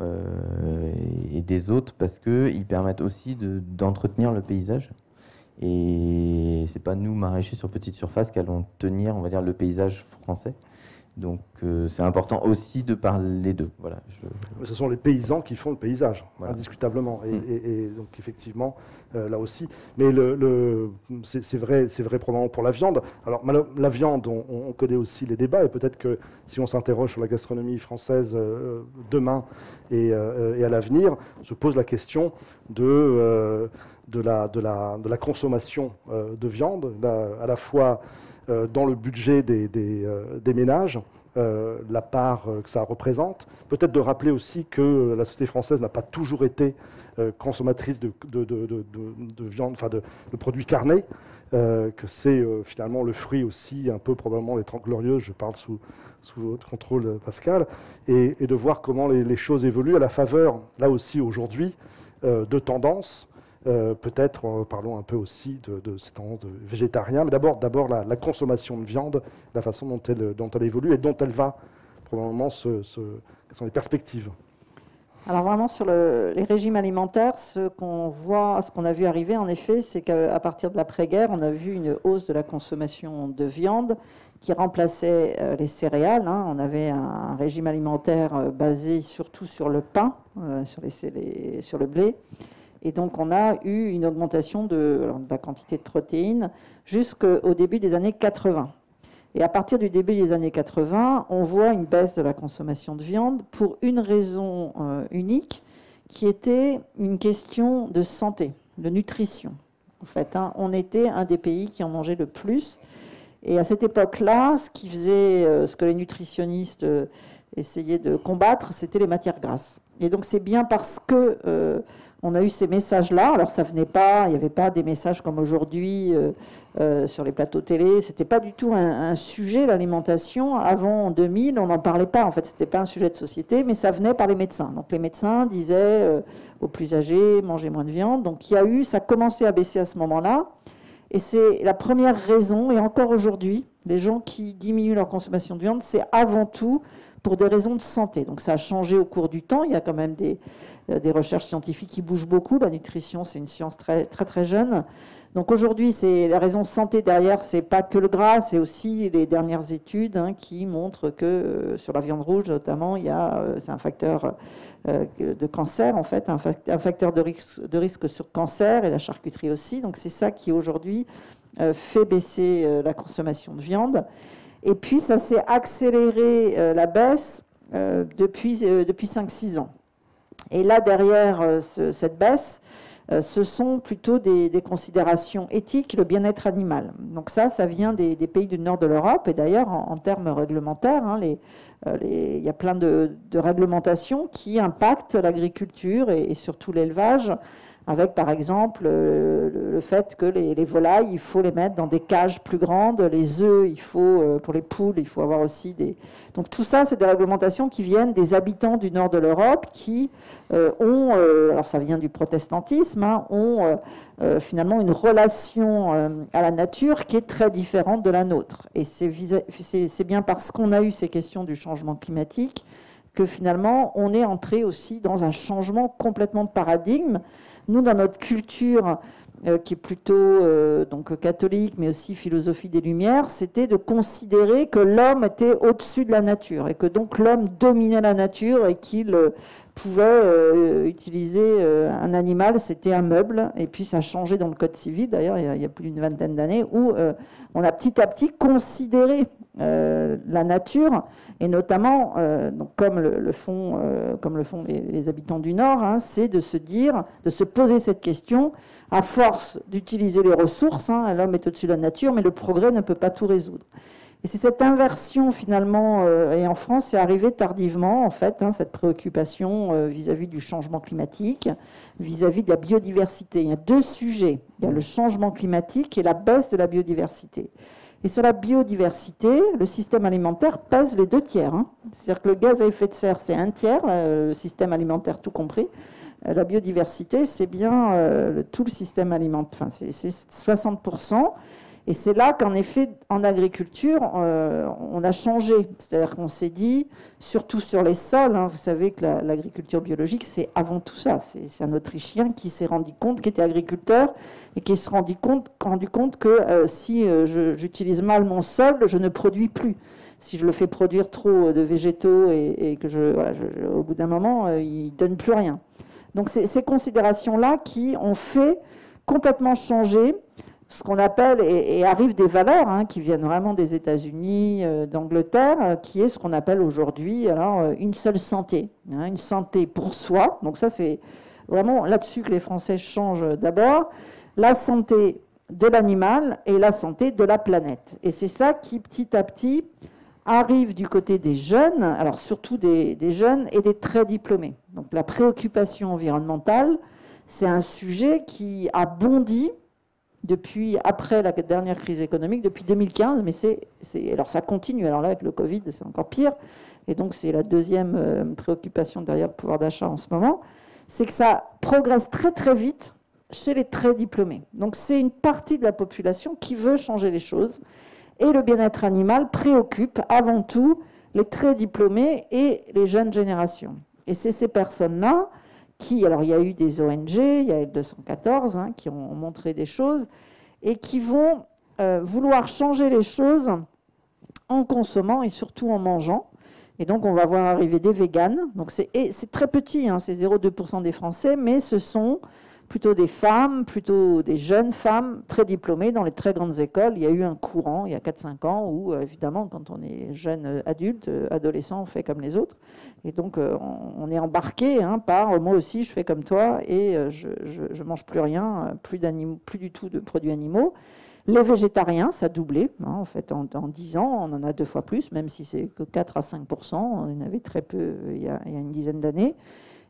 et des autres parce qu'ils permettent aussi d'entretenir le paysage. Et c'est pas nous, maraîchers sur petite surface, qui allons tenir, on va dire, le paysage français. Donc c'est important aussi de parler d'eux. Voilà, ce sont les paysans qui font le paysage, voilà. Indiscutablement. Et donc effectivement, là aussi. Mais c'est vrai probablement pour la viande. Alors la viande, on connaît aussi les débats, et peut-être que si on s'interroge sur la gastronomie française demain et à l'avenir, se pose la question de la consommation de viande, à la fois dans le budget des ménages, la part que ça représente. Peut-être de rappeler aussi que la société française n'a pas toujours été consommatrice de viande, enfin de produits carnés, que c'est finalement le fruit aussi un peu probablement des 30 Glorieuses, je parle sous votre contrôle Pascal, et de voir comment les choses évoluent à la faveur, là aussi aujourd'hui, de tendances. Peut-être parlons un peu aussi de ces tendances végétariennes, mais d'abord la consommation de viande, la façon dont elle évolue et dont elle va probablement quelles sont les perspectives. Alors vraiment sur les régimes alimentaires, ce qu'on a vu arriver en effet, c'est qu'à partir de l'après-guerre, on a vu une hausse de la consommation de viande qui remplaçait les céréales. On avait un régime alimentaire basé surtout sur le pain, sur le blé. Et donc, on a eu une augmentation de la quantité de protéines jusqu'au début des années 80. Et à partir du début des années 80, on voit une baisse de la consommation de viande pour une raison unique, qui était une question de santé, de nutrition. En fait, on était un des pays qui en mangeait le plus. Et à cette époque-là, ce que les nutritionnistes essayaient de combattre, c'était les matières grasses. Et donc, c'est bien parce que on a eu ces messages-là. Alors, ça venait pas, il n'y avait pas des messages comme aujourd'hui sur les plateaux télé. C'était pas du tout un sujet, l'alimentation. Avant 2000, on n'en parlait pas. En fait, c'était pas un sujet de société, mais ça venait par les médecins. Donc, les médecins disaient aux plus âgés, mangez moins de viande. Donc, ça commençait à baisser à ce moment-là. Et c'est la première raison. Et encore aujourd'hui, les gens qui diminuent leur consommation de viande, c'est avant tout pour des raisons de santé. Donc ça a changé au cours du temps. Il y a quand même des recherches scientifiques qui bougent beaucoup. La nutrition, c'est une science très, très, très jeune. Donc aujourd'hui, c'est la raison de santé derrière, c'est pas que le gras, c'est aussi les dernières études qui montrent que sur la viande rouge notamment, c'est un facteur de cancer en fait, un facteur de risque sur cancer, et la charcuterie aussi. Donc c'est ça qui aujourd'hui fait baisser la consommation de viande. Et puis, ça s'est accéléré, la baisse, depuis 5-6 ans. Et là, derrière cette baisse, ce sont plutôt des considérations éthiques, le bien-être animal. Donc ça vient des pays du nord de l'Europe. Et d'ailleurs, en termes réglementaires, il y a plein de réglementations qui impactent l'agriculture et surtout l'élevage, avec par exemple le fait que les volailles, il faut les mettre dans des cages plus grandes, les œufs, pour les poules, il faut avoir aussi des... Donc tout ça, c'est des réglementations qui viennent des habitants du nord de l'Europe qui alors ça vient du protestantisme, ont finalement une relation à la nature qui est très différente de la nôtre. Et c'est bien parce qu'on a eu ces questions du changement climatique que finalement on est entré aussi dans un changement complètement de paradigme. Nous, dans notre culture, qui est plutôt donc catholique, mais aussi philosophie des Lumières, c'était de considérer que l'homme était au-dessus de la nature et que donc l'homme dominait la nature et qu'il pouvait utiliser un animal, c'était un meuble. Et puis ça a changé dans le Code civil, d'ailleurs, il y a plus d'une vingtaine d'années, où on a petit à petit considéré la nature, et notamment, donc comme le font les habitants du Nord, c'est de se poser cette question, à force force d'utiliser les ressources. Hein, l'homme est au-dessus de la nature, mais le progrès ne peut pas tout résoudre. Et c'est cette inversion, finalement, et en France, c'est arrivé tardivement, en fait, hein, cette préoccupation vis-à-vis du changement climatique, vis-à-vis de la biodiversité. Il y a deux sujets. Il y a le changement climatique et la baisse de la biodiversité. Et sur la biodiversité, le système alimentaire pèse les 2/3. Hein. C'est-à-dire que le gaz à effet de serre, c'est 1/3, le système alimentaire tout compris. La biodiversité, c'est bien tout le système alimentaire, enfin, c'est 60%. Et c'est là qu'en effet, en agriculture, on a changé. C'est-à-dire qu'on s'est dit, surtout sur les sols, hein, vous savez que l'agriculture biologique, c'est avant tout ça. C'est un Autrichien qui s'est rendu compte, qui était agriculteur, et qui s'est rendu compte que si j'utilise mal mon sol, je ne produis plus. Si je le fais produire trop de végétaux et que au bout d'un moment, il ne donne plus rien. Donc c'est ces considérations-là qui ont fait complètement changer ce qu'on appelle, et arrivent des valeurs hein, qui viennent vraiment des États-Unis, d'Angleterre, qui est ce qu'on appelle aujourd'hui une seule santé, hein, une santé pour soi. Donc ça, c'est vraiment là-dessus que les Français changent d'abord. La santé de l'animal et la santé de la planète. Et c'est ça qui, petit à petit, arrive du côté des jeunes, alors surtout des jeunes et des très diplômés. Donc la préoccupation environnementale, c'est un sujet qui a bondi depuis après la dernière crise économique, depuis 2015, mais alors ça continue. Alors là, avec le Covid, c'est encore pire. Et donc, c'est la deuxième préoccupation derrière le pouvoir d'achat en ce moment. C'est que ça progresse très, très vite chez les très diplômés. Donc, c'est une partie de la population qui veut changer les choses. Et le bien-être animal préoccupe avant tout les très diplômés et les jeunes générations. Et c'est ces personnes-là alors il y a eu des ONG, il y a L214 hein, qui ont montré des choses et qui vont vouloir changer les choses en consommant et surtout en mangeant. Et donc on va voir arriver des véganes. Donc c'est très petit, hein, c'est 0,2% des Français, mais ce sont plutôt des femmes, plutôt des jeunes femmes très diplômées dans les très grandes écoles. Il y a eu un courant il y a 4-5 ans où, évidemment, quand on est jeune adulte, adolescent, on fait comme les autres. Et donc, on est embarqué hein, par moi aussi, je fais comme toi et je ne mange plus rien, plus du tout de produits animaux. Les végétariens, ça a doublé. Hein, en fait, en 10 ans, on en a 2 fois plus, même si c'est que 4 à 5%. On en avait très peu il y a une dizaine d'années.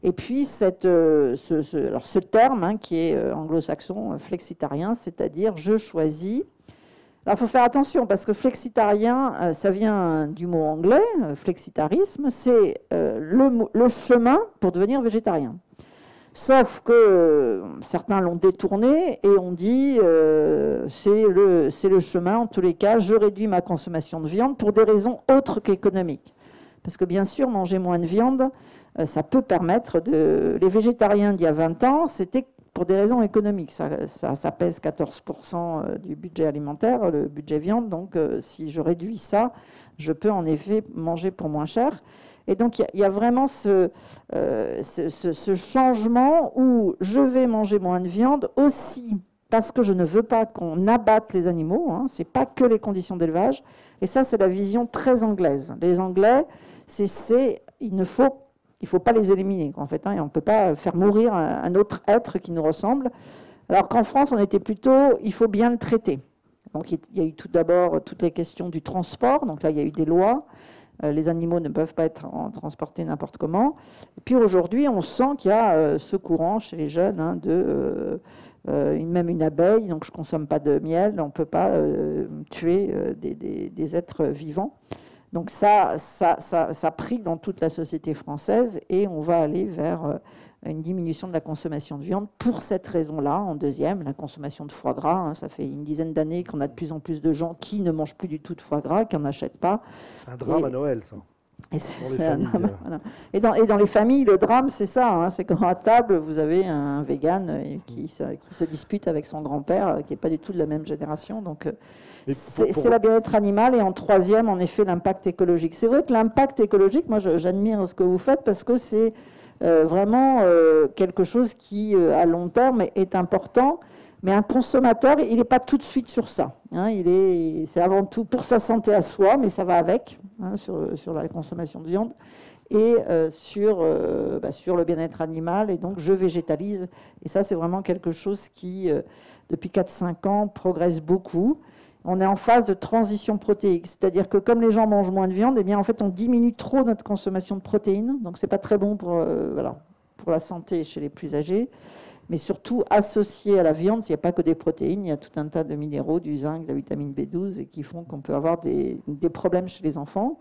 Et puis, ce terme hein, qui est anglo-saxon, flexitarien, c'est-à-dire je choisis. Alors, il faut faire attention parce que flexitarien, ça vient du mot anglais, flexitarisme, c'est le chemin pour devenir végétarien. Sauf que certains l'ont détourné et ont dit c'est le chemin, en tous les cas, je réduis ma consommation de viande pour des raisons autres qu'économiques. Parce que bien sûr, manger moins de viande, ça peut permettre de... Les végétariens d'il y a 20 ans, c'était pour des raisons économiques. Ça pèse 14% du budget alimentaire, le budget viande. Donc, si je réduis ça, je peux en effet manger pour moins cher. Et donc, il y a vraiment ce changement où je vais manger moins de viande aussi parce que je ne veux pas qu'on abatte les animaux. Hein. Ce n'est pas que les conditions d'élevage. Et ça, c'est la vision très anglaise. Les Anglais, il ne faut pas les éliminer, en fait, hein, et on ne peut pas faire mourir un autre être qui nous ressemble. Alors qu'en France, on était plutôt, il faut bien le traiter. Donc il y a eu tout d'abord toutes les questions du transport. Donc là, il y a eu des lois. Les animaux ne peuvent pas être transportés n'importe comment. Et puis aujourd'hui, on sent qu'il y a ce courant chez les jeunes hein, même une abeille. Donc je ne consomme pas de miel. On ne peut pas tuer des êtres vivants. Donc ça prie dans toute la société française et on va aller vers une diminution de la consommation de viande pour cette raison-là. En deuxième, la consommation de foie gras. Hein, ça fait une dizaine d'années qu'on a de plus en plus de gens qui ne mangent plus du tout de foie gras, qui n'en achètent pas. Un drame à Noël, ça. Et dans les familles, le drame, c'est ça. Hein, c'est quand à table, vous avez un vegan qui se dispute avec son grand-père, qui n'est pas du tout de la même génération. Donc, c'est la bien-être animal. Et en troisième, en effet, l'impact écologique. C'est vrai que l'impact écologique, moi, j'admire ce que vous faites parce que c'est vraiment quelque chose qui, à long terme, est important. Mais un consommateur, il n'est pas tout de suite sur ça. Hein, c'est avant tout pour sa santé à soi, mais ça va avec, hein, sur la consommation de viande. et sur le bien-être animal. Et donc, je végétalise. Et ça, c'est vraiment quelque chose qui, depuis 4-5 ans, progresse beaucoup. On est en phase de transition protéique, c'est-à-dire que comme les gens mangent moins de viande, eh bien, en fait, on diminue trop notre consommation de protéines. Donc, ce n'est pas très bon pour la santé chez les plus âgés. Mais surtout, associé à la viande, il n'y a pas que des protéines, il y a tout un tas de minéraux, du zinc, de la vitamine B12, et qui font qu'on peut avoir des problèmes chez les enfants.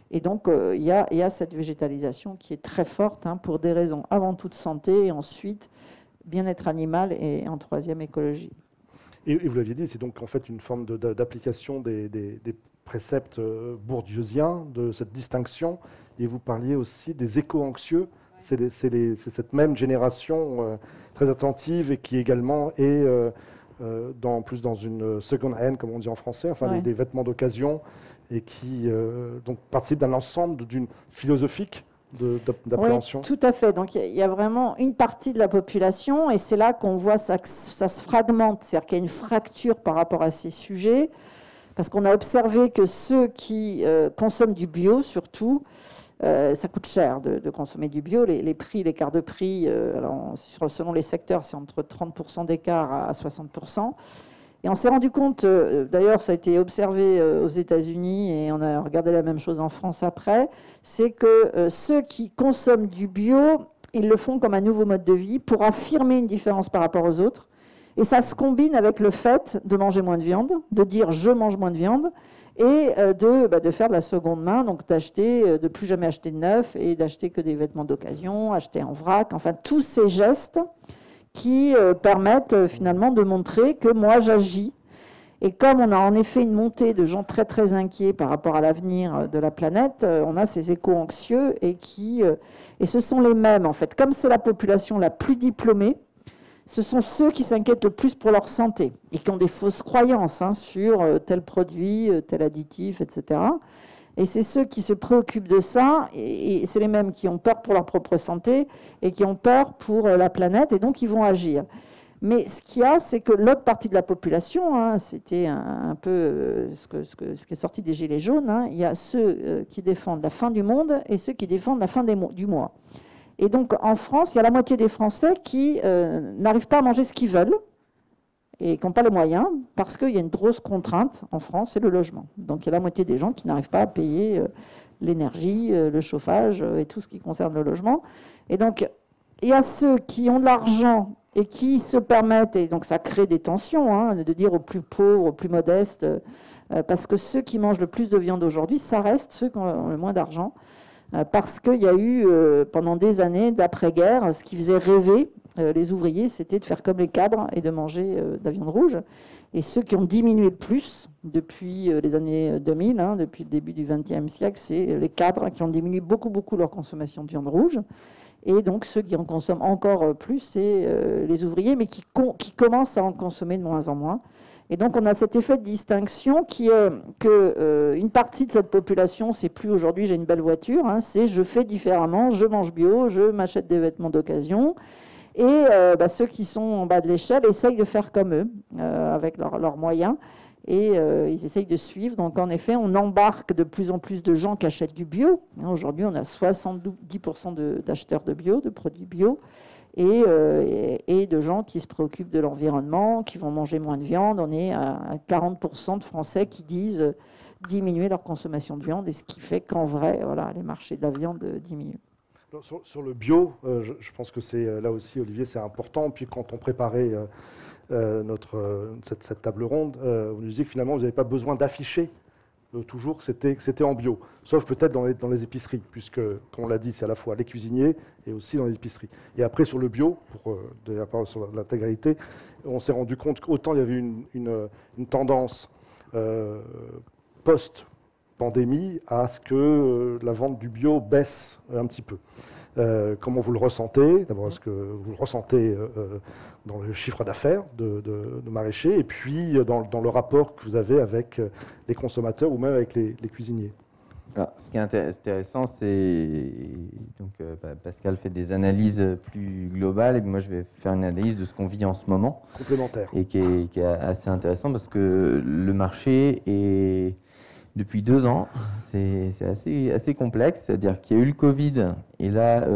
Et donc, il y a cette végétalisation qui est très forte, hein, pour des raisons avant tout de santé, et ensuite bien-être animal, et en troisième, écologie. Et vous l'aviez dit, c'est donc en fait une forme d'application des préceptes bourdieusiens, de cette distinction. Et vous parliez aussi des éco-anxieux. C'est cette même génération très attentive et qui également est plus dans une second hand, comme on dit en français, enfin des vêtements d'occasion, et qui donc participe d'un ensemble d'une philosophique d'appréhension. Oui, tout à fait. Donc il y a vraiment une partie de la population, et c'est là qu'on voit ça se fragmente, c'est-à-dire qu'il y a une fracture par rapport à ces sujets, parce qu'on a observé que ceux qui consomment du bio, surtout, ça coûte cher de consommer du bio. Les prix, l'écart de prix, selon les secteurs, c'est entre 30% d'écart à 60%. Et on s'est rendu compte, d'ailleurs ça a été observé aux États-Unis et on a regardé la même chose en France après, c'est que ceux qui consomment du bio, ils le font comme un nouveau mode de vie pour affirmer une différence par rapport aux autres. Et ça se combine avec le fait de manger moins de viande, de dire je mange moins de viande, et de faire de la seconde main, donc d'acheter, de plus jamais acheter de neuf et d'acheter que des vêtements d'occasion, acheter en vrac, enfin tous ces gestes qui permettent finalement de montrer que moi j'agis. Et comme on a en effet une montée de gens très très inquiets par rapport à l'avenir de la planète, on a ces éco-anxieux et ce sont les mêmes en fait. Comme c'est la population la plus diplômée, ce sont ceux qui s'inquiètent le plus pour leur santé et qui ont des fausses croyances, hein, sur tel produit, tel additif, etc. Et c'est ceux qui se préoccupent de ça, et c'est les mêmes qui ont peur pour leur propre santé et qui ont peur pour la planète, et donc ils vont agir. Mais ce qu'il y a, c'est que l'autre partie de la population, hein, c'était un peu ce qui est sorti des Gilets jaunes, hein, il y a ceux qui défendent la fin du monde et ceux qui défendent la fin du mois. Et donc en France, il y a la moitié des Français qui n'arrivent pas à manger ce qu'ils veulent et qui n'ont pas les moyens, parce qu'il y a une grosse contrainte en France, c'est le logement. Donc il y a la moitié des gens qui n'arrivent pas à payer l'énergie, le chauffage et tout ce qui concerne le logement. Et donc il y a ceux qui ont de l'argent et qui se permettent, et donc ça crée des tensions, hein, de dire aux plus pauvres, aux plus modestes, parce que ceux qui mangent le plus de viande aujourd'hui, ça reste ceux qui ont le moins d'argent, parce qu'il y a eu pendant des années d'après-guerre, ce qui faisait rêver les ouvriers, c'était de faire comme les cadres et de manger de la viande rouge. Et ceux qui ont diminué le plus depuis les années 2000, hein, depuis le début du XXe siècle, c'est les cadres qui ont diminué beaucoup, beaucoup leur consommation de viande rouge. Et donc ceux qui en consomment encore plus, c'est les ouvriers, mais qui commencent à en consommer de moins en moins. Et donc on a cet effet de distinction qui est qu'une partie de cette population, c'est plus aujourd'hui j'ai une belle voiture, hein, c'est je fais différemment, je mange bio, je m'achète des vêtements d'occasion. Et ceux qui sont en bas de l'échelle essayent de faire comme eux, avec leurs moyens, et ils essayent de suivre. Donc en effet, on embarque de plus en plus de gens qui achètent du bio. Aujourd'hui, on a 70% d'acheteurs de bio, de produits bio, et de gens qui se préoccupent de l'environnement, qui vont manger moins de viande. On est à 40% de Français qui disent diminuer leur consommation de viande, et ce qui fait qu'en vrai, voilà, les marchés de la viande diminuent. Sur le bio, je pense que c'est là aussi, Olivier, c'est important. Puis quand on préparait cette table ronde, vous nous disiez que finalement, vous n'avez pas besoin d'afficher toujours que c'était en bio, sauf peut-être dans les épiceries, puisque, comme on l'a dit, c'est à la fois les cuisiniers et aussi dans les épiceries. Et après, sur le bio, pour la parole sur l'intégralité, on s'est rendu compte qu'autant il y avait une tendance post-pandémie à ce que la vente du bio baisse un petit peu. Comment vous le ressentez? D'abord, est-ce que vous le ressentez dans le chiffre d'affaires de maraîchers, et puis dans le rapport que vous avez avec les consommateurs ou même avec les cuisiniers? Alors, ce qui est intéressant, c'est donc Pascal fait des analyses plus globales, et moi je vais faire une analyse de ce qu'on vit en ce moment. Complémentaire. Et qui est assez intéressant, parce que le marché est Depuis 2 ans, c'est assez complexe, c'est-à-dire qu'il y a eu le Covid, et là,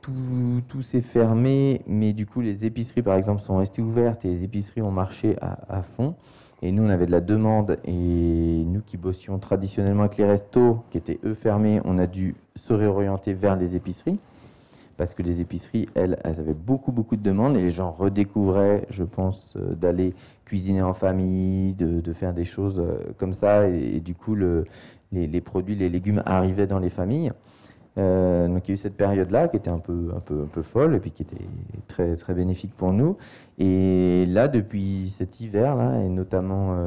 tout s'est fermé, mais du coup, les épiceries, par exemple, sont restées ouvertes, et les épiceries ont marché à fond. Et nous, on avait de la demande, et nous qui bossions traditionnellement avec les restos, qui étaient eux fermés, on a dû se réorienter vers les épiceries, parce que les épiceries, elles avaient beaucoup de demandes, et les gens redécouvraient, je pense, d'aller cuisiner en famille, de faire des choses comme ça, et du coup, les produits, les légumes arrivaient dans les familles. Donc il y a eu cette période-là qui était un peu folle et puis qui était très bénéfique pour nous. Et là, depuis cet hiver-là, et notamment,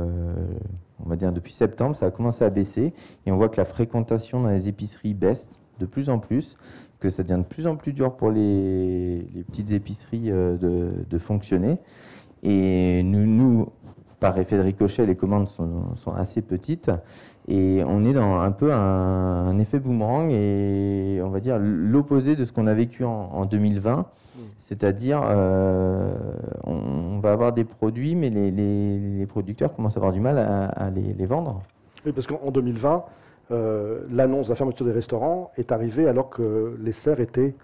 on va dire depuis septembre, ça a commencé à baisser. Et on voit que la fréquentation dans les épiceries baisse de plus en plus, que ça devient de plus en plus dur pour les petites épiceries de fonctionner. Et nous, par effet de ricochet, les commandes sont assez petites. Et on est dans un peu un effet boomerang et on va dire l'opposé de ce qu'on a vécu en 2020. C'est-à-dire, on va avoir des produits, mais les producteurs commencent à avoir du mal à les vendre. Oui, parce qu'en 2020, l'annonce de la fermeture des restaurants est arrivée alors que les serres étaient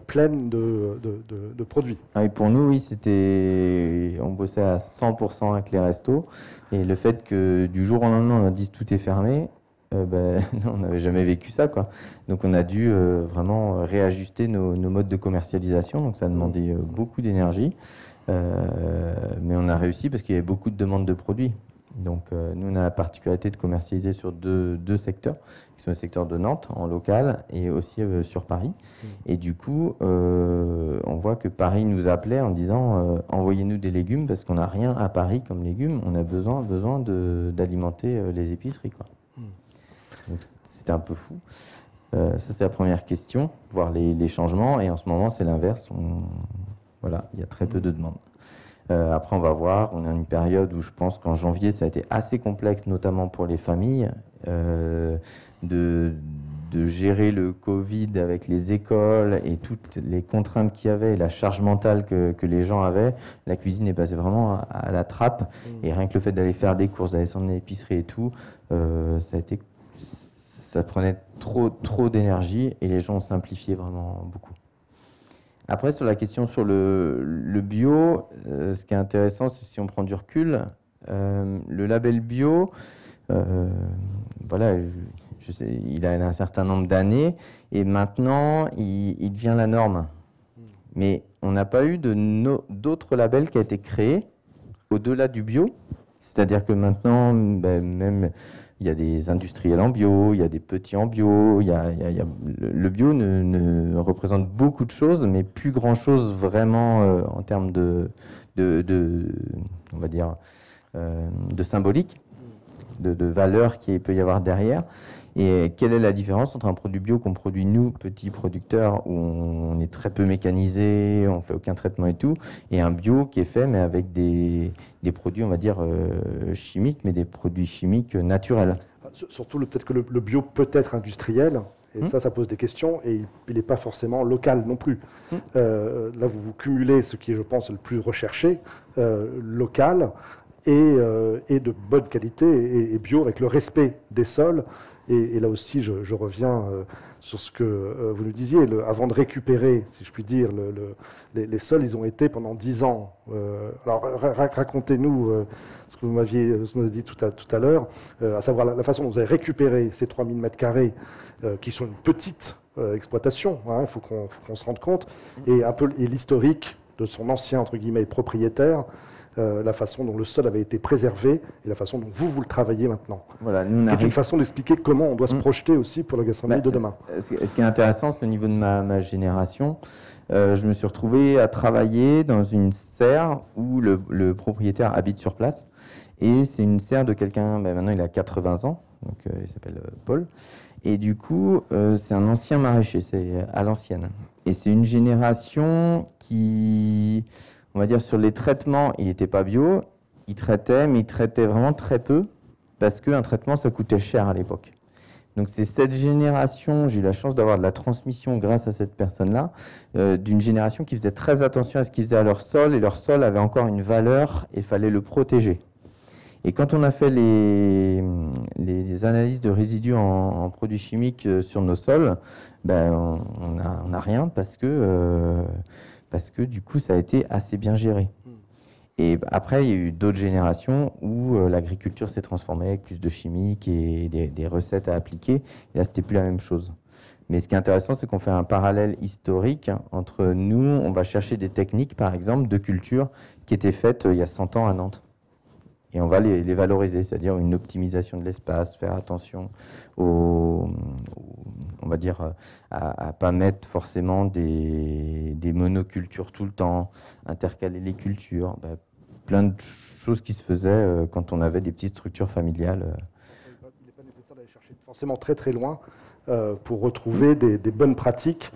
pleines de produits. Ah, et pour nous, oui, on bossait à 100% avec les restos. Et le fait que du jour au lendemain, on dise tout est fermé, on n'avait jamais vécu ça, quoi. Donc on a dû vraiment réajuster nos modes de commercialisation. Donc ça a demandé beaucoup d'énergie. Mais on a réussi parce qu'il y avait beaucoup de demandes de produits. Donc nous, on a la particularité de commercialiser sur deux secteurs, qui sont le secteur de Nantes, en local, et aussi sur Paris. Et du coup, on voit que Paris nous appelait en disant envoyez-nous des légumes, parce qu'on n'a rien à Paris comme légumes, on a besoin d'alimenter les épiceries, quoi. Donc c'était un peu fou. Ça, c'est la première question, voir les changements. Et en ce moment, c'est l'inverse. Voilà, il y a très peu de demandes. Après, on va voir. On est dans une période où je pense qu'en janvier, ça a été assez complexe, notamment pour les familles, de gérer le Covid avec les écoles et toutes les contraintes qu'il y avait et la charge mentale que les gens avaient. La cuisine est passée vraiment à la trappe. Et rien que le fait d'aller faire des courses, d'aller s'en l'épicerie et tout, ça prenait trop d'énergie et les gens ont simplifié vraiment beaucoup. Après, sur la question sur le bio, ce qui est intéressant, c'est si on prend du recul, le label bio, voilà, je sais, il a un certain nombre d'années et maintenant, il devient la norme. Mais on n'a pas eu d'autres labels qui a été créés au-delà du bio. C'est-à-dire que maintenant, même... Il y a des industriels en bio, il y a des petits en bio, le bio ne représente beaucoup de choses, mais plus grand-chose vraiment en termes on va dire, de symbolique, de valeur qu'il peut y avoir derrière. Et quelle est la différence entre un produit bio qu'on produit nous, petits producteurs, où on est très peu mécanisé, on ne fait aucun traitement et tout, et un bio qui est fait mais avec des produits, on va dire, chimiques, mais des produits chimiques naturels. Surtout, peut-être que le bio peut être industriel, et ça pose des questions, et il n'est pas forcément local non plus. Là, vous cumulez ce qui est, je pense, le plus recherché, local, et de bonne qualité, et bio, avec le respect des sols. Et là aussi, je reviens sur ce que vous nous disiez. Avant de récupérer, si je puis dire, les sols, ils ont été pendant 10 ans. Alors, racontez-nous ce que vous m'aviez dit tout à l'heure, à savoir la façon dont vous avez récupéré ces 3000 m², qui sont une petite exploitation, il faut qu'on se rende compte, et un peu l'historique de son ancien, entre guillemets, propriétaire, la façon dont le sol avait été préservé et la façon dont vous le travaillez maintenant. Voilà, c'est une façon d'expliquer comment on doit se projeter aussi pour la gastronomie de demain. Ce qui est intéressant, c'est au niveau de ma génération. Je me suis retrouvé à travailler dans une serre où le propriétaire habite sur place. Et c'est une serre de quelqu'un, maintenant il a 80 ans, donc il s'appelle Paul. Et du coup, c'est un ancien maraîcher, c'est à l'ancienne. Et c'est une génération qui... On va dire sur les traitements, il n'était pas bio, il traitait, mais il traitait vraiment très peu, parce qu'un traitement, ça coûtait cher à l'époque. Donc c'est cette génération, j'ai eu la chance d'avoir de la transmission grâce à cette personne-là, d'une génération qui faisait très attention à ce qu'ils faisaient à leur sol, et leur sol avait encore une valeur, et il fallait le protéger. Et quand on a fait les analyses de résidus en produits chimiques sur nos sols, ben, on n'a rien parce que du coup, ça a été assez bien géré. Et après, il y a eu d'autres générations où l'agriculture s'est transformée avec plus de chimiques et des recettes à appliquer. Et là, c'était plus la même chose. Mais ce qui est intéressant, c'est qu'on fait un parallèle historique entre nous. On va chercher des techniques, par exemple, de culture qui étaient faites il y a 100 ans à Nantes. Et on va les valoriser, c'est-à-dire une optimisation de l'espace, faire attention on va dire, à ne pas mettre forcément des monocultures tout le temps, intercaler les cultures, plein de choses qui se faisaient quand on avait des petites structures familiales. Il n'est pas nécessaire d'aller chercher forcément très très loin pour retrouver des bonnes pratiques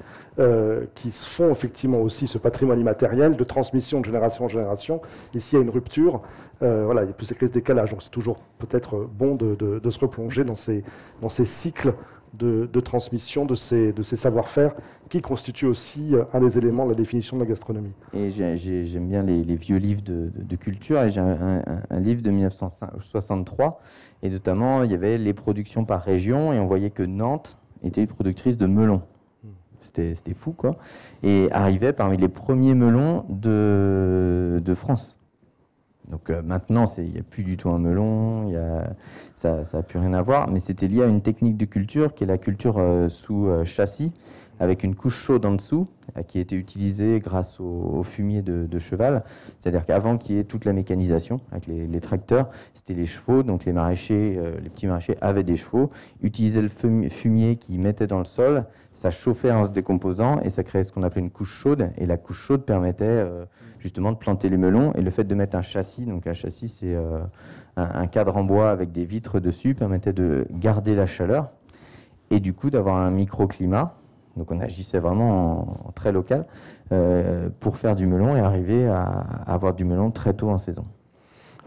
qui font effectivement aussi ce patrimoine immatériel de transmission de génération en génération. Et s'il y a une rupture, voilà, il peut s'écrire ce décalage. Donc c'est toujours peut-être bon de se replonger dans ces cycles de transmission de ces savoir-faire qui constituent aussi un des éléments de la définition de la gastronomie. Et j'aime bien les vieux livres de culture, et j'ai un livre de 1963, et notamment il y avait les productions par région, et on voyait que Nantes était une productrice de melons. C'était fou, quoi. Et arrivait parmi les premiers melons de France. Donc maintenant, il n'y a plus du tout un melon, ça n'a plus rien à voir, mais c'était lié à une technique de culture qui est la culture sous châssis, avec une couche chaude en dessous, qui a été utilisée grâce au fumier de cheval. C'est-à-dire qu'avant qu'il y ait toute la mécanisation, avec les tracteurs, c'était les chevaux, donc les maraîchers, les petits maraîchers avaient des chevaux, utilisaient le fumier qu'ils mettaient dans le sol, ça chauffait en se décomposant, et ça créait ce qu'on appelait une couche chaude, et la couche chaude permettait justement de planter les melons, et le fait de mettre un châssis, donc un châssis c'est un cadre en bois avec des vitres dessus, permettait de garder la chaleur, et du coup d'avoir un microclimat. Donc on agissait vraiment en très local pour faire du melon et arriver à avoir du melon très tôt en saison.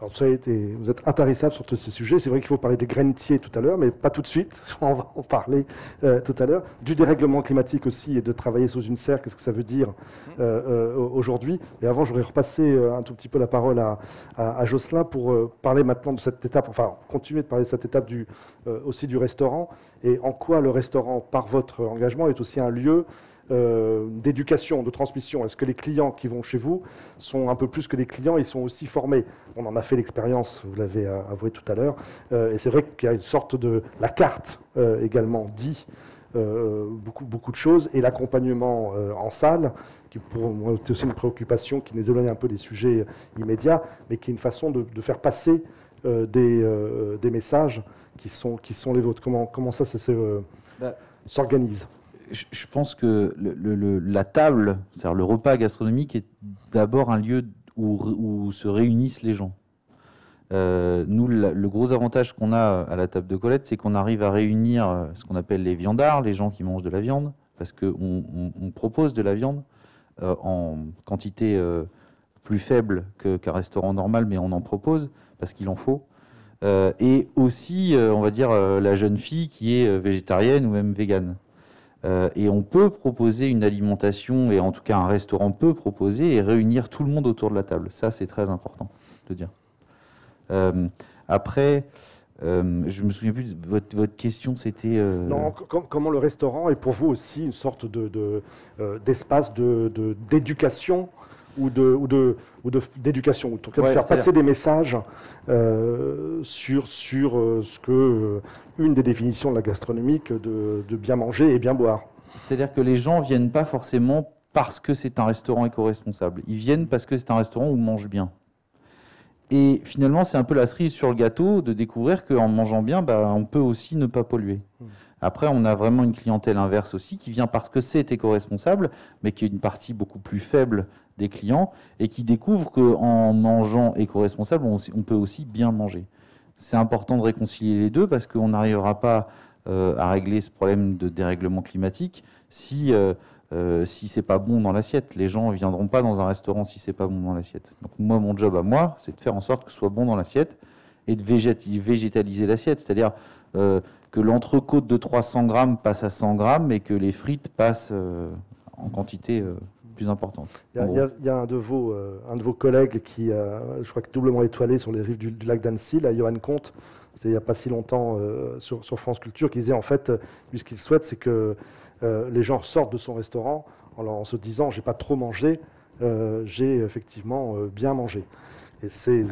Alors, vous êtes intarissable sur tous ces sujets. C'est vrai qu'il faut parler des grainetiers tout à l'heure, mais pas tout de suite. On va en parler tout à l'heure. Du dérèglement climatique aussi et de travailler sous une serre, qu'est-ce que ça veut dire aujourd'hui. Et avant, j'aurais repassé un tout petit peu la parole à Jocelyn pour parler maintenant de cette étape, enfin continuer de parler de cette étape aussi du restaurant et en quoi le restaurant, par votre engagement, est aussi un lieu d'éducation, de transmission. Est-ce que les clients qui vont chez vous sont un peu plus que des clients, ils sont aussi formés? On en a fait l'expérience, vous l'avez avoué tout à l'heure, et c'est vrai qu'il y a une sorte de... La carte également dit beaucoup de choses, et l'accompagnement en salle, qui pour moi est aussi une préoccupation qui nous éloigne un peu des sujets immédiats, mais qui est une façon de faire passer des messages qui sont les vôtres. Comment ça s'organise? Je pense que la table, c'est-à-dire le repas gastronomique, est d'abord un lieu où se réunissent les gens. Nous, le gros avantage qu'on a à la table de Colette, c'est qu'on arrive à réunir ce qu'on appelle les viandards, les gens qui mangent de la viande, parce qu'on propose de la viande en quantité plus faible qu'un restaurant normal, mais on en propose parce qu'il en faut. Et aussi, on va dire, la jeune fille qui est végétarienne ou même végane. Et on peut proposer une alimentation, et en tout cas un restaurant peut proposer et réunir tout le monde autour de la table. Ça, c'est très important de dire. Après, je me souviens plus de votre question, c'était... Non, comment le restaurant est pour vous aussi une sorte d'espace d'éducation ou d'éducation, ou en tout cas de faire passer des messages sur ce que une des définitions de la gastronomie de bien manger et bien boire. C'est-à-dire que les gens viennent pas forcément parce que c'est un restaurant éco-responsable. Ils viennent parce que c'est un restaurant où on mange bien. Et finalement, c'est un peu la cerise sur le gâteau de découvrir qu'en mangeant bien, on peut aussi ne pas polluer. Après, on a vraiment une clientèle inverse aussi qui vient parce que c'est éco-responsable, mais qui est une partie beaucoup plus faible des clients et qui découvre qu'en mangeant éco-responsable, on peut aussi bien manger. C'est important de réconcilier les deux parce qu'on n'arrivera pas à régler ce problème de dérèglement climatique si c'est pas bon dans l'assiette. Les gens ne viendront pas dans un restaurant si c'est pas bon dans l'assiette. Donc moi, mon job à moi, c'est de faire en sorte que ce soit bon dans l'assiette et de végétaliser l'assiette, c'est-à-dire que l'entrecôte de 300 grammes passe à 100 grammes et que les frites passent en quantité plus importante. Il y a un de vos collègues qui, je crois que doublement étoilé sur les rives du lac d'Annecy, là, Johan Comte, il n'y a pas si longtemps sur France Culture, qui disait en fait, lui ce qu'il souhaite, c'est que les gens sortent de son restaurant en se disant j'ai pas trop mangé, j'ai effectivement bien mangé.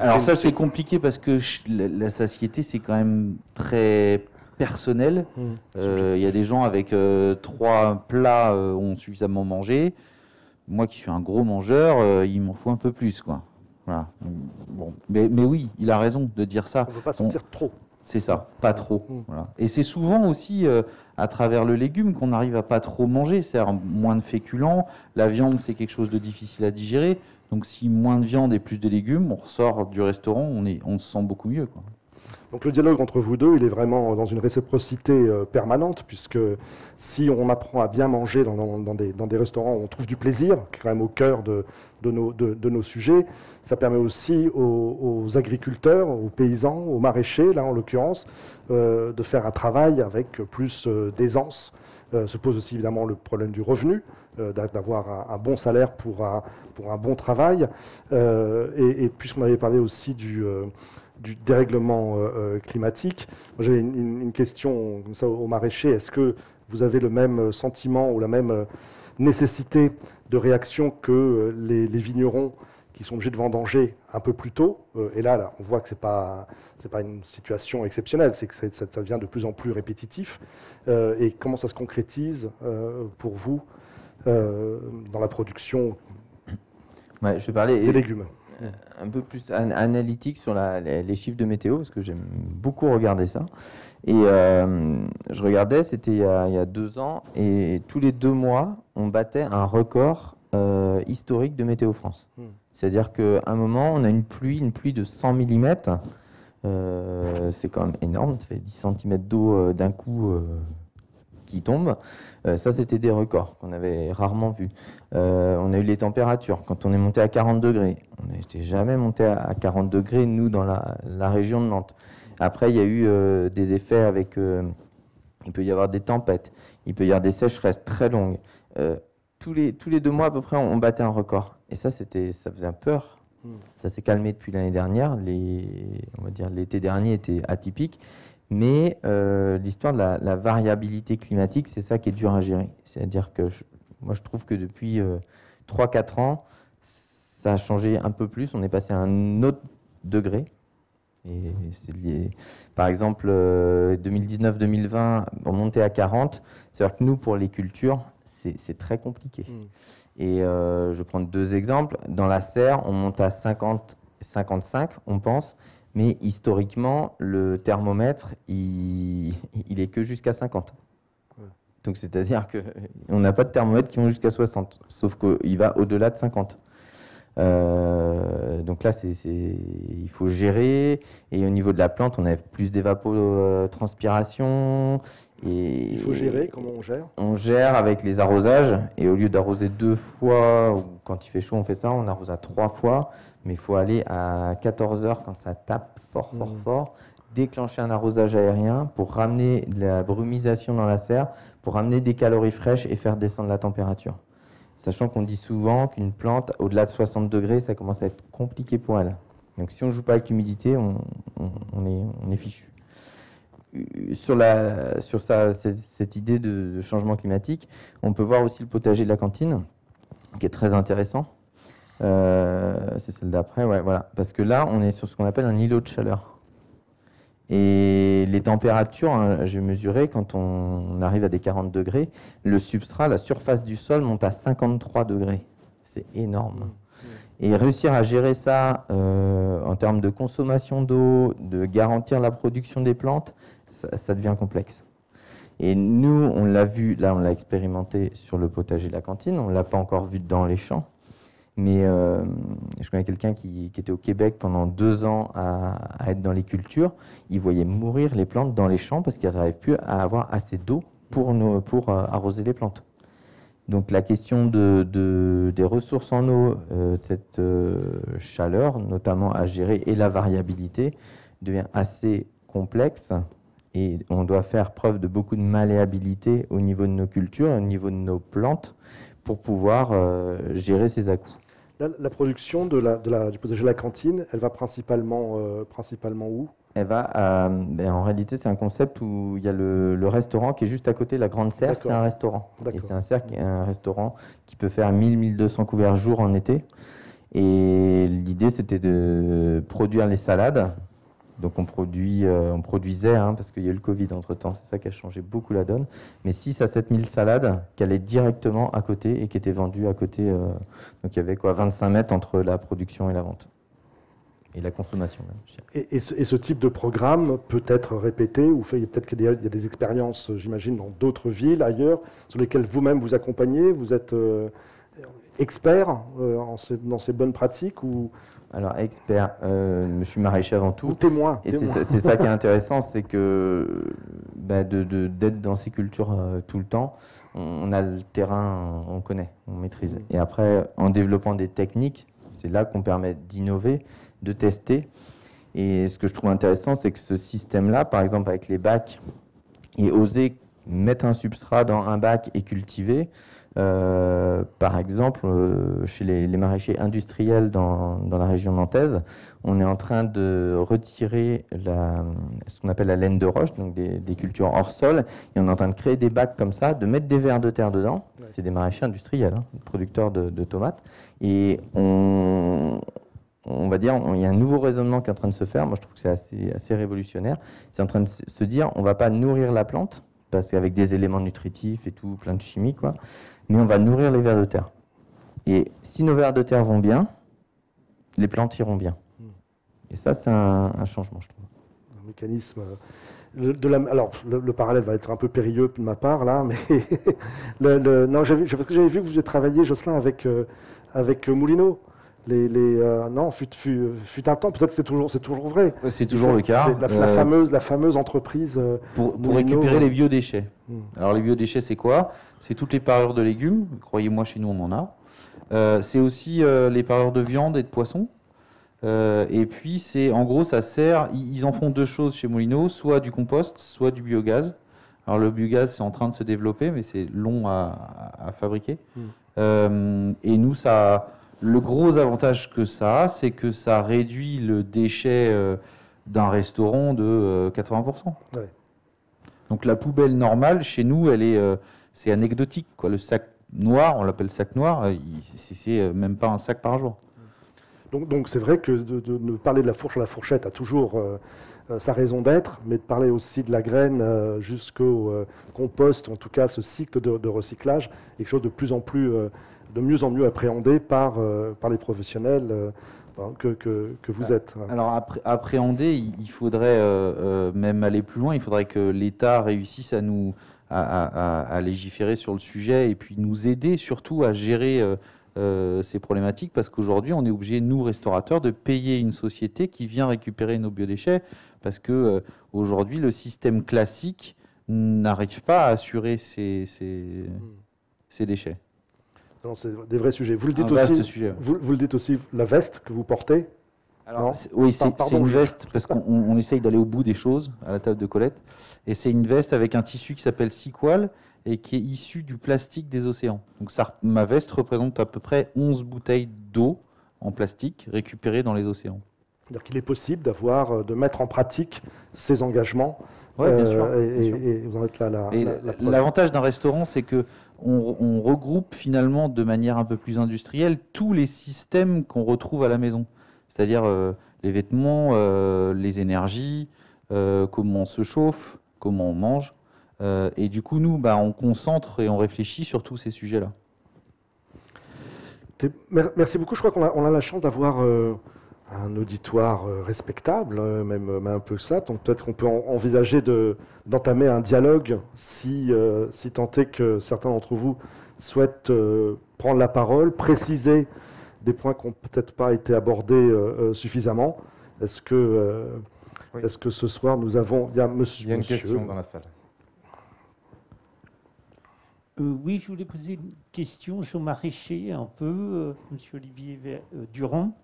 Alors ça c'est compliqué parce que la satiété c'est quand même très personnel. Il y a des gens avec 3 plats ont suffisamment mangé. Moi qui suis un gros mangeur, il m'en faut un peu plus, quoi. Voilà. Bon, mais oui, il a raison de dire ça. On ne veut pas sentir trop. C'est ça, pas trop. Voilà. Et c'est souvent aussi à travers le légume qu'on arrive à pas trop manger, c'est-à-dire moins de féculents. La viande, c'est quelque chose de difficile à digérer. Donc si moins de viande et plus de légumes, on ressort du restaurant, on se sent beaucoup mieux, quoi. Donc le dialogue entre vous deux, il est vraiment dans une réciprocité permanente, puisque si on apprend à bien manger dans des restaurants où on trouve du plaisir, qui est quand même au cœur de nos sujets, ça permet aussi aux agriculteurs, aux paysans, aux maraîchers, là en l'occurrence, de faire un travail avec plus d'aisance. Se pose aussi évidemment le problème du revenu, d'avoir un bon salaire pour un bon travail. Et puisqu'on avait parlé aussi du dérèglement climatique. J'ai une question comme ça aux maraîchers. Est-ce que vous avez le même sentiment ou la même nécessité de réaction que les vignerons qui sont obligés de vendanger un peu plus tôt? Et là, on voit que c'est pas une situation exceptionnelle, c'est que ça devient de plus en plus répétitif. Et comment ça se concrétise pour vous dans la production je vais parler des légumes? Un peu plus analytique sur les chiffres de météo, parce que j'aime beaucoup regarder ça. Et je regardais, c'était il y a 2 ans, et tous les 2 mois, on battait un record historique de Météo France. C'est-à-dire qu'à un moment, on a une pluie de 100 mm. C'est quand même énorme, ça fait 10 cm d'eau d'un coup qui tombe. Ça, c'était des records qu'on avait rarement vus. On a eu les températures. Quand on est monté à 40 degrés, on n'était jamais monté à 40 degrés, nous, dans la région de Nantes. Après, il y a eu des effets avec... il peut y avoir des tempêtes, il peut y avoir des sécheresses très longues. Tous les 2 mois, à peu près, on battait un record. Et ça faisait peur. Ça s'est calmé depuis l'année dernière. On va dire l'été dernier était atypique. Mais l'histoire de la variabilité climatique, c'est ça qui est dur à gérer. C'est-à-dire que moi, je trouve que depuis 3-4 ans, ça a changé un peu plus. On est passé à un autre degré. Et c'est lié. Par exemple, 2019-2020, on montait à 40. C'est-à-dire que nous, pour les cultures, c'est très compliqué. Et je vais prendre 2 exemples. Dans la serre, on monte à 50-55, on pense. Mais historiquement, le thermomètre, il est que jusqu'à 50. Donc c'est-à-dire qu'on n'a pas de thermomètre qui vont jusqu'à 60, sauf qu'il va au-delà de 50. Donc là, il faut gérer. Et au niveau de la plante, on a plus d'évapotranspiration. Il faut gérer. Comment on gère? On gère avec les arrosages. Et au lieu d'arroser 2 fois, ou quand il fait chaud, on fait ça, on arrose à 3 fois. Mais il faut aller à 14 heures quand ça tape fort, déclencher un arrosage aérien pour ramener de la brumisation dans la serre, pour ramener des calories fraîches et faire descendre la température. Sachant qu'on dit souvent qu'une plante, au-delà de 60 degrés, ça commence à être compliqué pour elle. Donc si on ne joue pas avec l'humidité, on est fichu. Sur cette idée de changement climatique, on peut voir aussi le potager de la cantine, qui est très intéressant. C'est celle d'après, ouais, voilà. Parce que là, on est sur ce qu'on appelle un îlot de chaleur. Et les températures, hein, j'ai mesuré, quand on arrive à des 40 degrés, le substrat, la surface du sol monte à 53 degrés. C'est énorme. Et réussir à gérer ça en termes de consommation d'eau, de garantir la production des plantes, ça devient complexe. Et nous, on l'a vu, là, on l'a expérimenté sur le potager de la cantine, on ne l'a pas encore vu dans les champs. Mais je connais quelqu'un qui était au Québec pendant 2 ans à être dans les cultures. Il voyait mourir les plantes dans les champs parce qu'ils n'arrivaient plus à avoir assez d'eau pour arroser les plantes. Donc la question des ressources en eau, cette chaleur, notamment à gérer, et la variabilité, devient assez complexe. Et on doit faire preuve de beaucoup de malléabilité au niveau de nos cultures, au niveau de nos plantes, pour pouvoir gérer ses à-coups. La production du potager de la cantine, elle va principalement où? Elle va en réalité, c'est un concept où il y a le restaurant qui est juste à côté. La Grande Serre, c'est un restaurant. Et c'est un restaurant qui peut faire 1000-1200 couverts jour en été. Et l'idée, c'était de produire les salades. Donc on produisait, parce qu'il y a eu le Covid entre-temps, c'est ça qui a changé beaucoup la donne, mais 6 à 7 000 salades qui allaient directement à côté et qui étaient vendues à côté. Donc il y avait 25 mètres entre la production et la vente. Et la consommation. Même. Et ce type de programme peut être répété, ou peut-être qu'il y a des expériences, j'imagine, dans d'autres villes, ailleurs, sur lesquelles vous-même vous accompagnez, vous êtes expert dans ces bonnes pratiques ou... Alors, expert, je suis maraîcher avant tout. Ou témoin. Et c'est ça qui est intéressant, c'est que d'être dans ces cultures tout le temps, on a le terrain, on connaît, on maîtrise. Et après, en développant des techniques, c'est là qu'on permet d'innover, de tester. Et ce que je trouve intéressant, c'est que ce système-là, par exemple avec les bacs, et oser mettre un substrat dans un bac et cultiver, par exemple, chez les maraîchers industriels dans la région nantaise, on est en train de retirer ce qu'on appelle la laine de roche, donc des cultures hors sol, et on est en train de créer des bacs comme ça, de mettre des vers de terre dedans. Ouais. C'est des maraîchers industriels, producteurs de tomates, et on va dire, il y a un nouveau raisonnement qui est en train de se faire. Moi, je trouve que c'est assez révolutionnaire. C'est en train de se dire, on ne va pas nourrir la plante, parce qu'avec des éléments nutritifs et tout, plein de chimie, quoi. Mais on va nourrir les vers de terre. Et si nos vers de terre vont bien, les plantes iront bien. Et ça, c'est un changement, je trouve. Un mécanisme. Alors, le parallèle va être un peu périlleux de ma part, là, mais j'avais vu que vous avez travaillé, Jocelyn, avec Moulineau. Non, fut un temps, peut-être que c'est toujours vrai. C'est toujours le cas. C'est la fameuse entreprise. Pour récupérer les biodéchets. Alors les biodéchets, c'est quoi? C'est toutes les parures de légumes. Croyez-moi, chez nous, on en a. C'est aussi les parures de viande et de poisson. Et puis, en gros, ça sert. Ils en font deux choses chez Moulineau, soit du compost, soit du biogaz. Alors le biogaz, c'est en train de se développer, mais c'est long à fabriquer. Et nous, le gros avantage que ça a, c'est que ça réduit le déchet d'un restaurant de 80%. Ouais. Donc la poubelle normale, chez nous, c'est anecdotique, quoi. Le sac noir, on l'appelle sac noir, c'est même pas un sac par jour. Donc c'est vrai que de parler de la fourche à la fourchette a toujours sa raison d'être, mais de parler aussi de la graine jusqu'au compost, en tout cas ce cycle de recyclage, est quelque chose de mieux en mieux appréhendé par les professionnels que vous êtes. Alors appréhender, il faudrait même aller plus loin, il faudrait que l'État réussisse à légiférer sur le sujet et puis nous aider surtout à gérer ces problématiques, parce qu'aujourd'hui on est obligé, nous restaurateurs, de payer une société qui vient récupérer nos biodéchets, parce que aujourd'hui le système classique n'arrive pas à assurer ces déchets. Non, c'est des vrais sujets. Vous le dites aussi. Sujet. Vous le dites aussi, la veste que vous portez. Alors, oui, c'est une veste parce qu'on essaye d'aller au bout des choses à la table de Colette. Et c'est une veste avec un tissu qui s'appelle Sequal et qui est issu du plastique des océans. Donc ma veste représente à peu près 11 bouteilles d'eau en plastique récupérées dans les océans. Donc il est possible de mettre en pratique ces engagements. Oui, bien sûr. Et vous en êtes là. L'avantage d'un restaurant, c'est que on regroupe finalement de manière un peu plus industrielle tous les systèmes qu'on retrouve à la maison. C'est-à-dire les vêtements, les énergies, comment on se chauffe, comment on mange. Et du coup, nous, on concentre et on réfléchit sur tous ces sujets-là. Merci beaucoup. Je crois qu'on a la chance d'avoir un auditoire respectable, même un peu ça. Donc peut-être qu'on peut envisager d'entamer un dialogue si tant est que certains d'entre vous souhaitent prendre la parole, préciser des points qui n'ont peut-être pas été abordés suffisamment. Est-ce que ce soir nous avons... Il y a une question dans la salle. Oui, je voulais poser une question sur maraîcher un peu, Monsieur Olivier Durand.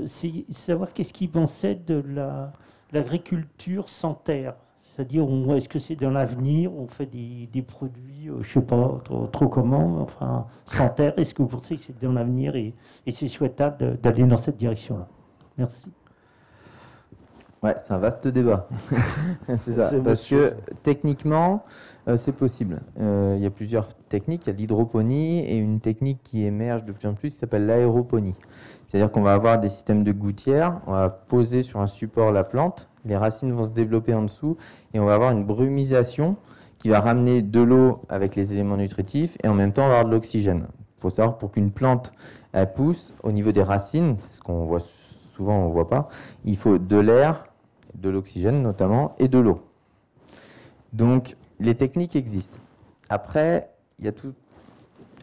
C'est savoir qu'est-ce qu'il pensait de l'agriculture sans terre. C'est-à-dire, est-ce que c'est dans l'avenir, on fait des produits, je ne sais pas trop comment, enfin, sans terre. Est-ce que vous pensez que c'est dans l'avenir et c'est souhaitable d'aller dans cette direction-là? Merci. Ouais, c'est un vaste débat. C'est ça. Parce que techniquement, c'est possible. Il y a plusieurs techniques. Il y a l'hydroponie et une technique qui émerge de plus en plus qui s'appelle l'aéroponie. C'est-à-dire qu'on va avoir des systèmes de gouttières, on va poser sur un support la plante, les racines vont se développer en dessous et on va avoir une brumisation qui va ramener de l'eau avec les éléments nutritifs et en même temps on va avoir de l'oxygène. Il faut savoir pour qu'une plante elle pousse au niveau des racines, c'est ce qu'on voit souvent, on ne voit pas, il faut de l'air, de l'oxygène notamment et de l'eau. Donc les techniques existent. Après, il y a tout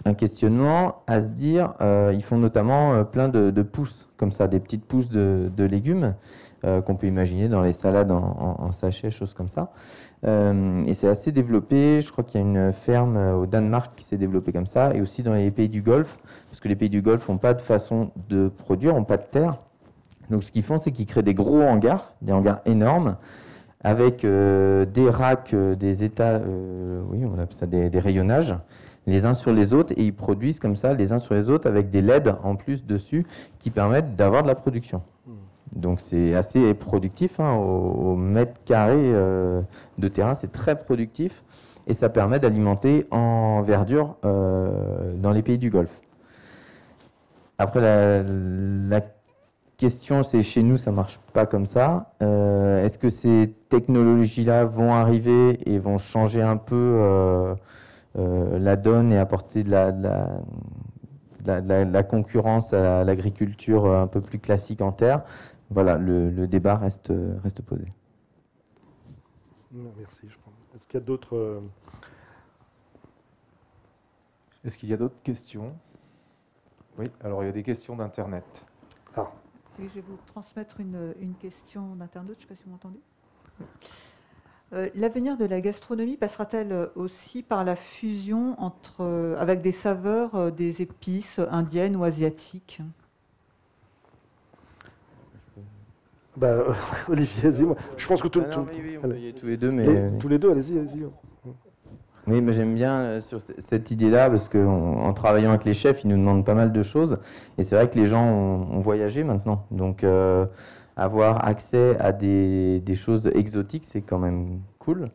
un questionnement à se dire, ils font notamment plein de pousses, comme ça, des petites pousses de légumes qu'on peut imaginer dans les salades en sachet, choses comme ça. Et c'est assez développé, je crois qu'il y a une ferme au Danemark qui s'est développée comme ça, et aussi dans les pays du Golfe, parce que les pays du Golfe n'ont pas de façon de produire, n'ont pas de terre. Donc ce qu'ils font, c'est qu'ils créent des gros hangars, des hangars énormes, avec des racks, des états, oui, on appelle ça des rayonnages, les uns sur les autres, et ils produisent comme ça les uns sur les autres avec des LED en plus dessus qui permettent d'avoir de la production. Donc c'est assez productif, hein, au mètre carré de terrain, c'est très productif et ça permet d'alimenter en verdure dans les pays du Golfe. Après la question, c'est chez nous ça marche pas comme ça. Est-ce que ces technologies-là vont arriver et vont changer un peu la donne et apporter de la concurrence à l'agriculture un peu plus classique en terre? Voilà, le débat reste posé. Merci. Est-ce qu'il y a d'autres... Est-ce qu'il y a d'autres questions? Oui, alors il y a des questions d'Internet. Ah. Oui, je vais vous transmettre une question d'Internet, je ne sais pas si vous m'entendez. L'avenir de la gastronomie passera-t-elle aussi par la fusion avec des saveurs, des épices indiennes ou asiatiques? Olivier, vas-y. Je pense que Oui, on peut y aller tous les deux, mais... Tous les deux, allez-y. Oui, mais j'aime bien sur cette idée-là, parce qu'en travaillant avec les chefs, ils nous demandent pas mal de choses. Et c'est vrai que les gens ont voyagé maintenant. Donc, avoir accès à des choses exotiques, c'est quand même cool.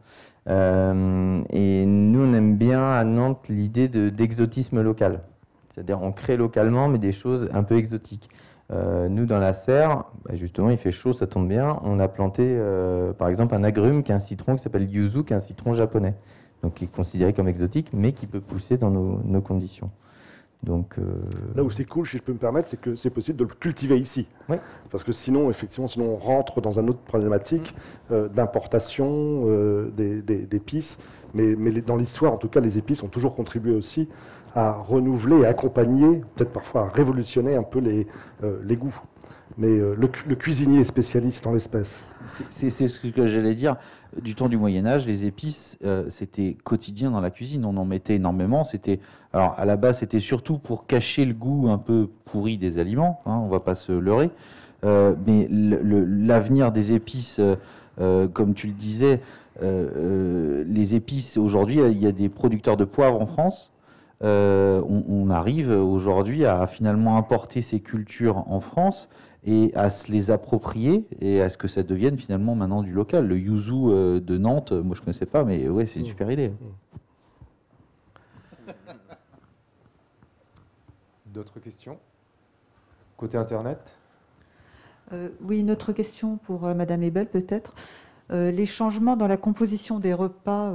Et nous, on aime bien à Nantes l'idée d'exotisme local. C'est-à-dire, on crée localement, mais des choses un peu exotiques. Nous, dans la serre, justement, il fait chaud, ça tombe bien. On a planté, par exemple, un agrume qui est un citron qui s'appelle yuzu, qui est un citron japonais. Donc, qui est considéré comme exotique, mais qui peut pousser dans nos conditions. Donc, là où c'est cool, si je peux me permettre, c'est que c'est possible de le cultiver ici. Oui. Parce que sinon, effectivement, on rentre dans une autre problématique d'importation d'épices. Mais dans l'histoire, en tout cas, les épices ont toujours contribué aussi à renouveler et accompagner, peut-être parfois à révolutionner un peu les goûts. Mais le cuisinier est spécialiste en l'espèce. C'est ce que j'allais dire. Du temps du Moyen-Âge, les épices, c'était quotidien dans la cuisine. On en mettait énormément. Alors, à la base, c'était surtout pour cacher le goût un peu pourri des aliments. Hein, on ne va pas se leurrer. Mais l'avenir des épices, comme tu le disais, les épices, aujourd'hui, il y a des producteurs de poivre en France. On arrive aujourd'hui à finalement importer ces cultures en France et à se les approprier et à ce que ça devienne finalement maintenant du local. Le yuzu de Nantes, moi je ne connaissais pas, mais ouais, c'est une super idée. D'autres questions? Côté Internet? Oui, une autre question pour Madame Ebel peut-être. Les changements dans la composition des repas,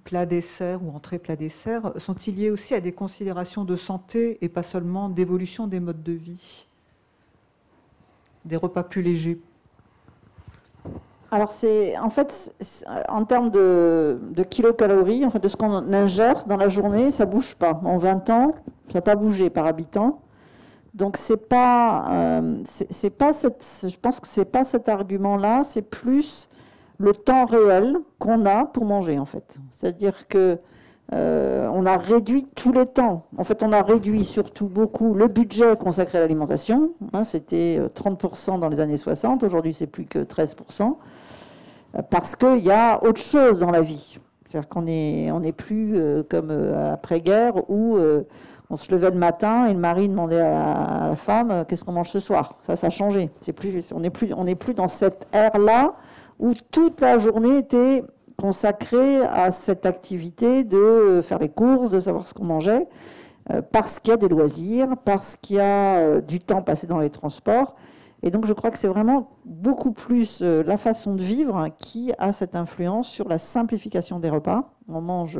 plat-dessert ou entrée-plat-dessert, sont-ils liés aussi à des considérations de santé et pas seulement d'évolution des modes de vie? Des repas plus légers? Alors, en fait, en termes de kilocalories, en fait, de ce qu'on ingère dans la journée, ça ne bouge pas. En 20 ans, ça n'a pas bougé par habitant. Donc, je pense que ce n'est pas cet argument-là, c'est plus le temps réel qu'on a pour manger, en fait. C'est-à-dire que on a réduit tous les temps. En fait, on a réduit surtout beaucoup le budget consacré à l'alimentation. Hein, c'était 30% dans les années 60. Aujourd'hui, c'est plus que 13%. parce qu'il y a autre chose dans la vie. C'est-à-dire qu'on n'est plus comme après-guerre où on se levait le matin et le mari demandait à la femme qu'est-ce qu'on mange ce soir. Ça a changé. On n'est plus dans cette ère-là où toute la journée était consacrée à cette activité de faire les courses, de savoir ce qu'on mangeait, parce qu'il y a des loisirs, parce qu'il y a du temps passé dans les transports. Et donc je crois que c'est vraiment beaucoup plus la façon de vivre qui a cette influence sur la simplification des repas. On mange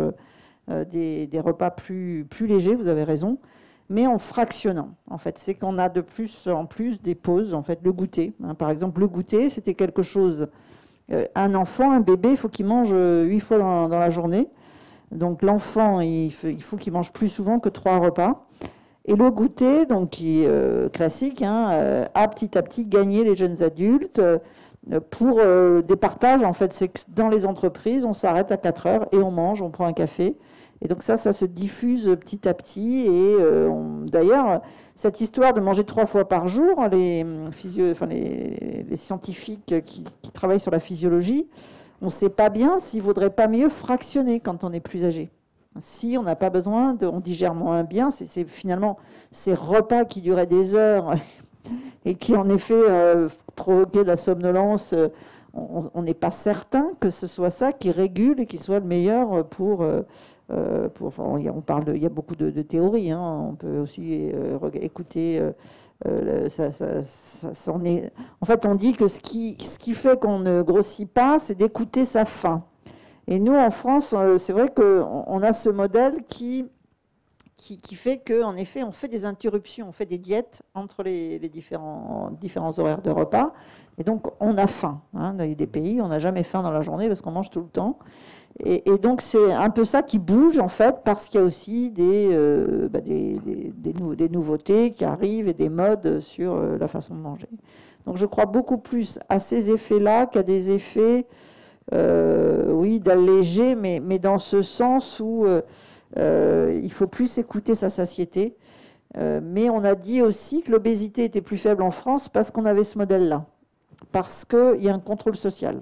des repas plus légers, vous avez raison, mais en fractionnant. En fait, c'est qu'on a de plus en plus des pauses. En fait, le goûter, hein. Par exemple, le goûter, c'était quelque chose... un enfant, un bébé, il faut qu'il mange 8 fois dans la journée. Donc l'enfant, il faut qu'il mange plus souvent que 3 repas. Et le goûter, donc qui est classique, hein, a petit à petit gagné les jeunes adultes pour des partages. En fait, c'est que dans les entreprises, on s'arrête à 4 heures et on mange, on prend un café. Et donc ça se diffuse petit à petit. Et d'ailleurs, cette histoire de manger 3 fois par jour, les scientifiques qui travaillent sur la physiologie, on ne sait pas bien s'il ne vaudrait pas mieux fractionner quand on est plus âgé. Si on n'a pas besoin, on digère moins bien, c'est finalement ces repas qui duraient des heures et qui en effet provoquaient de la somnolence, on n'est pas certain que ce soit ça qui régule et qui soit le meilleur pour enfin, il y a beaucoup de théories, hein. On peut aussi écouter. En fait, on dit que ce qui fait qu'on ne grossit pas, c'est d'écouter sa faim. Et nous, en France, c'est vrai qu'on a ce modèle qui fait qu'en effet, on fait des interruptions, on fait des diètes entre les différents horaires de repas. Et donc, on a faim. Hein. Dans des pays, on n'a jamais faim dans la journée parce qu'on mange tout le temps. Et donc, c'est un peu ça qui bouge, en fait, parce qu'il y a aussi des nouveautés qui arrivent et des modes sur la façon de manger. Donc, je crois beaucoup plus à ces effets-là qu'à des effets, oui, d'alléger, mais dans ce sens où il faut plus écouter sa satiété. Mais on a dit aussi que l'obésité était plus faible en France parce qu'on avait ce modèle-là, parce qu'il y a un contrôle social.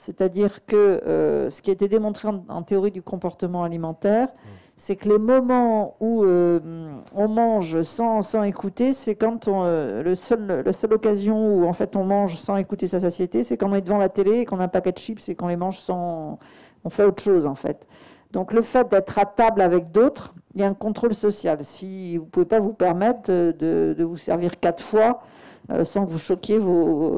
C'est-à-dire que ce qui a été démontré en théorie du comportement alimentaire, c'est que les moments où on mange sans écouter, c'est quand la seule occasion où en fait on mange sans écouter sa satiété, c'est quand on est devant la télé et qu'on a un paquet de chips et qu'on les mange sans... On fait autre chose en fait. Donc le fait d'être à table avec d'autres, il y a un contrôle social. Si vous ne pouvez pas vous permettre de vous servir 4 fois sans que vous choquiez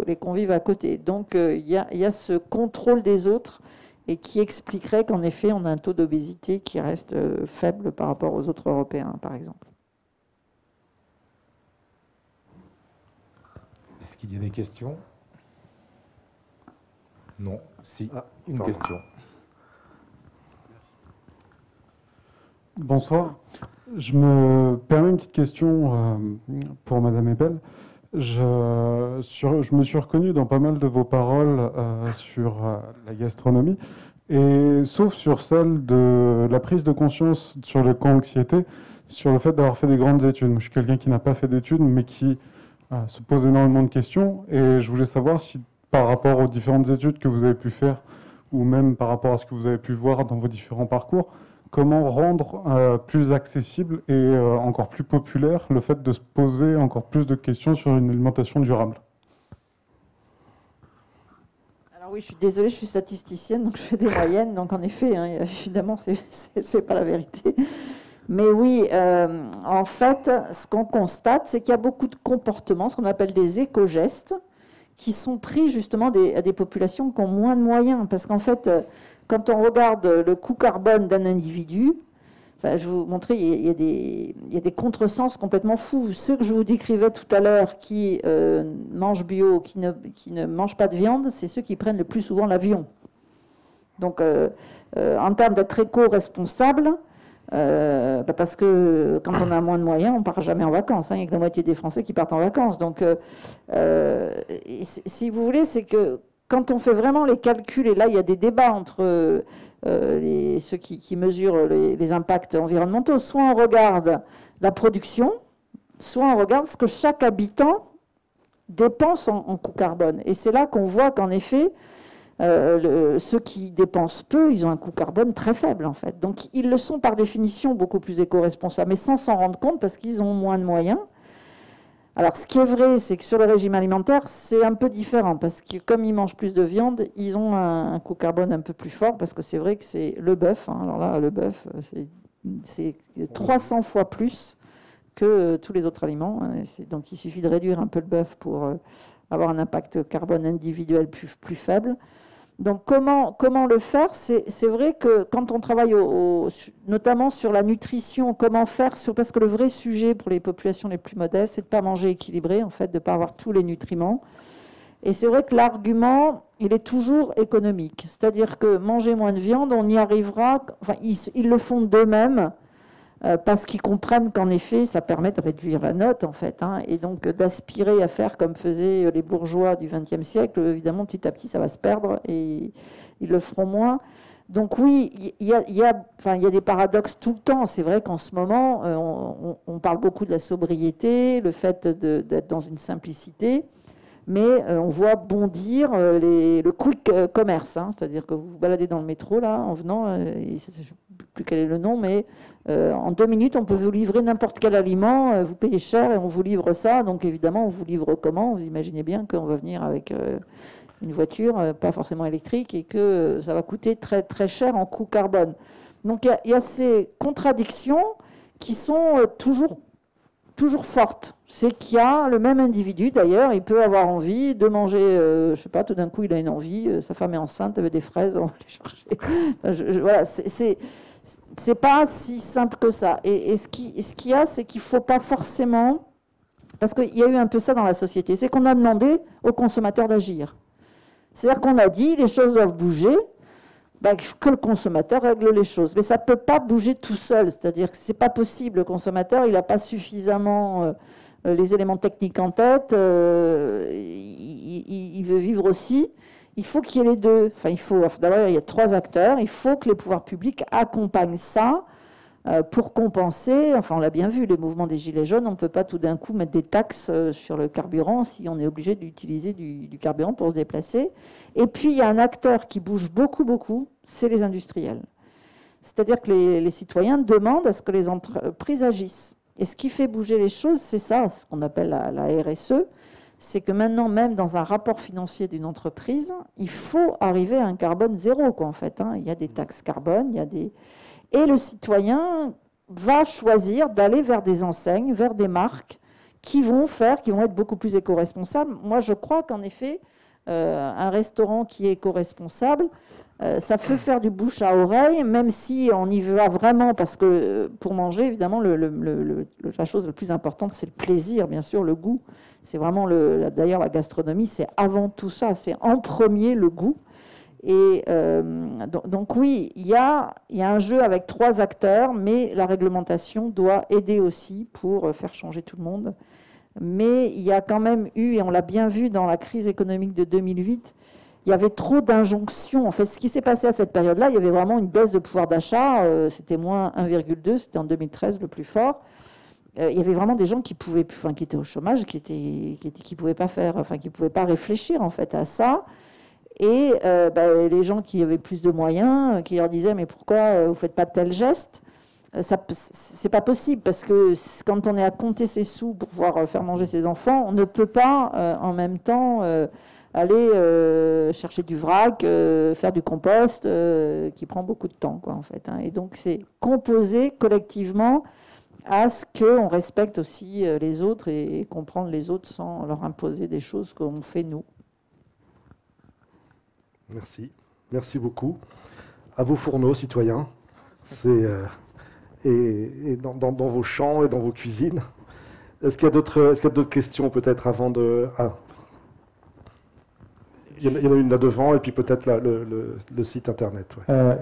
les convives à côté. Donc il y a ce contrôle des autres et qui expliquerait qu'en effet on a un taux d'obésité qui reste faible par rapport aux autres Européens, par exemple. Est-ce qu'il y a des questions? Non. Si, une question. Bonsoir. Je me permets une petite question pour Madame Ebel. Je me suis reconnu dans pas mal de vos paroles sur la gastronomie, et sauf sur celle de la prise de conscience sur le camp anxiété, sur le fait d'avoir fait des grandes études. Je suis quelqu'un qui n'a pas fait d'études, mais qui se pose énormément de questions, et je voulais savoir si, par rapport aux différentes études que vous avez pu faire, ou même par rapport à ce que vous avez pu voir dans vos différents parcours, comment rendre plus accessible et encore plus populaire le fait de se poser encore plus de questions sur une alimentation durable? Alors oui, je suis désolée, je suis statisticienne, donc je fais des moyennes. Donc en effet, hein, évidemment, c'est pas la vérité. Mais oui, en fait, ce qu'on constate, c'est qu'il y a beaucoup de comportements, ce qu'on appelle des éco-gestes, qui sont pris justement à des populations qui ont moins de moyens. Parce qu'en fait... Quand on regarde le coût carbone d'un individu, enfin, je vais vous montrer, il y a des contresens complètement fous. Ceux que je vous décrivais tout à l'heure qui mangent bio, qui ne mangent pas de viande, c'est ceux qui prennent le plus souvent l'avion. Donc, en termes d'être éco-responsable, parce que quand on a moins de moyens, on ne part jamais en vacances. Hein, il y a que la moitié des Français qui partent en vacances. Donc, si vous voulez, c'est que quand on fait vraiment les calculs, et là il y a des débats entre ceux qui mesurent les impacts environnementaux, soit on regarde la production, soit on regarde ce que chaque habitant dépense en coût carbone. Et c'est là qu'on voit qu'en effet, Ceux qui dépensent peu, ils ont un coût carbone très faible, en fait. Donc, ils le sont par définition beaucoup plus éco-responsables, mais sans s'en rendre compte parce qu'ils ont moins de moyens. Alors, ce qui est vrai, c'est que sur le régime alimentaire, c'est un peu différent, parce que comme ils mangent plus de viande, ils ont un coût carbone un peu plus fort, parce que c'est vrai que c'est le bœuf. Hein. Alors là, le bœuf, c'est 300 fois plus que tous les autres aliments. Hein. Donc, il suffit de réduire un peu le bœuf pour avoir un impact carbone individuel plus faible. Donc, comment le faire? C'est vrai que quand on travaille notamment sur la nutrition, comment faire parce que le vrai sujet pour les populations les plus modestes, c'est de ne pas manger équilibré, en fait, de ne pas avoir tous les nutriments. Et c'est vrai que l'argument, il est toujours économique. C'est-à-dire que manger moins de viande, on y arrivera, enfin, ils le font d'eux-mêmes, parce qu'ils comprennent qu'en effet, ça permet de réduire la note, en fait, hein, et donc d'aspirer à faire comme faisaient les bourgeois du XXe siècle. Évidemment, petit à petit, ça va se perdre et ils le feront moins. Donc oui, il y a des paradoxes tout le temps. C'est vrai qu'en ce moment, on parle beaucoup de la sobriété, le fait d'être dans une simplicité, mais on voit bondir le quick commerce, hein, c'est-à-dire que vous vous baladez dans le métro, là, en venant, je ne sais plus quel est le nom, mais en 2 minutes, on peut vous livrer n'importe quel aliment, vous payez cher et on vous livre ça. Donc évidemment, on vous livre comment? Vous imaginez bien qu'on va venir avec une voiture, pas forcément électrique, et que ça va coûter très, très cher en coût carbone. Donc il y a ces contradictions qui sont toujours forte. C'est qu'il y a le même individu, d'ailleurs, il peut avoir envie de manger, je sais pas, tout d'un coup, il a une envie, sa femme est enceinte, elle veut des fraises, on va les chercher. Voilà, c'est pas si simple que ça. Et ce qu'il y a, c'est qu'il faut pas forcément, parce qu'il y a eu un peu ça dans la société, c'est qu'on a demandé aux consommateurs d'agir. C'est-à-dire qu'on a dit, les choses doivent bouger, que le consommateur règle les choses. Mais ça ne peut pas bouger tout seul, c'est-à-dire que ce n'est pas possible. Le consommateur, il n'a pas suffisamment les éléments techniques en tête, il veut vivre aussi. Il faut qu'il y ait les deux. D'abord, il y a 3 acteurs, il faut que les pouvoirs publics accompagnent ça pour compenser. Enfin, on l'a bien vu, les mouvements des Gilets jaunes, on ne peut pas tout d'un coup mettre des taxes sur le carburant si on est obligé d'utiliser du carburant pour se déplacer. Et puis, il y a un acteur qui bouge beaucoup, c'est les industriels. C'est-à-dire que les citoyens demandent à ce que les entreprises agissent. Et ce qui fait bouger les choses, c'est ça, ce qu'on appelle la RSE, c'est que maintenant, même dans un rapport financier d'une entreprise, il faut arriver à un carbone zéro, quoi, en fait. Hein. Il y a des taxes carbone, il y a des... Et le citoyen va choisir d'aller vers des enseignes, vers des marques qui vont être beaucoup plus éco-responsables. Moi, je crois qu'en effet, un restaurant qui est éco-responsable, ça peut faire du bouche à oreille, même si on y va vraiment, parce que pour manger, évidemment, la chose la plus importante, c'est le plaisir, bien sûr, le goût. C'est vraiment, d'ailleurs, la gastronomie, c'est avant tout ça, c'est en premier le goût. Et donc oui, il y a un jeu avec 3 acteurs, mais la réglementation doit aider aussi pour faire changer tout le monde. Mais il y a quand même eu, et on l'a bien vu dans la crise économique de 2008, il y avait trop d'injonctions. En fait, ce qui s'est passé à cette période-là, il y avait vraiment une baisse de pouvoir d'achat. C'était moins 1,2, c'était en 2013 le plus fort. Il y avait vraiment des gens qui étaient au chômage, qui pouvaient pas qui pouvaient pas réfléchir en fait à ça. Et les gens qui avaient plus de moyens, qui leur disaient « mais pourquoi vous ne faites pas tel geste ?» C'est pas possible, parce que quand on est à compter ses sous pour pouvoir faire manger ses enfants, on ne peut pas en même temps aller chercher du vrac, faire du compost, qui prend beaucoup de temps, quoi, en fait. Hein. Et donc c'est composer collectivement à ce qu'on respecte aussi les autres et comprendre les autres sans leur imposer des choses qu'on fait nous. Merci beaucoup. À vos fourneaux, citoyens, et dans vos champs et dans vos cuisines. Est-ce qu'il y a d'autres questions peut-être avant de... Ah. Il y en a une là devant et puis peut-être le site internet. Ouais.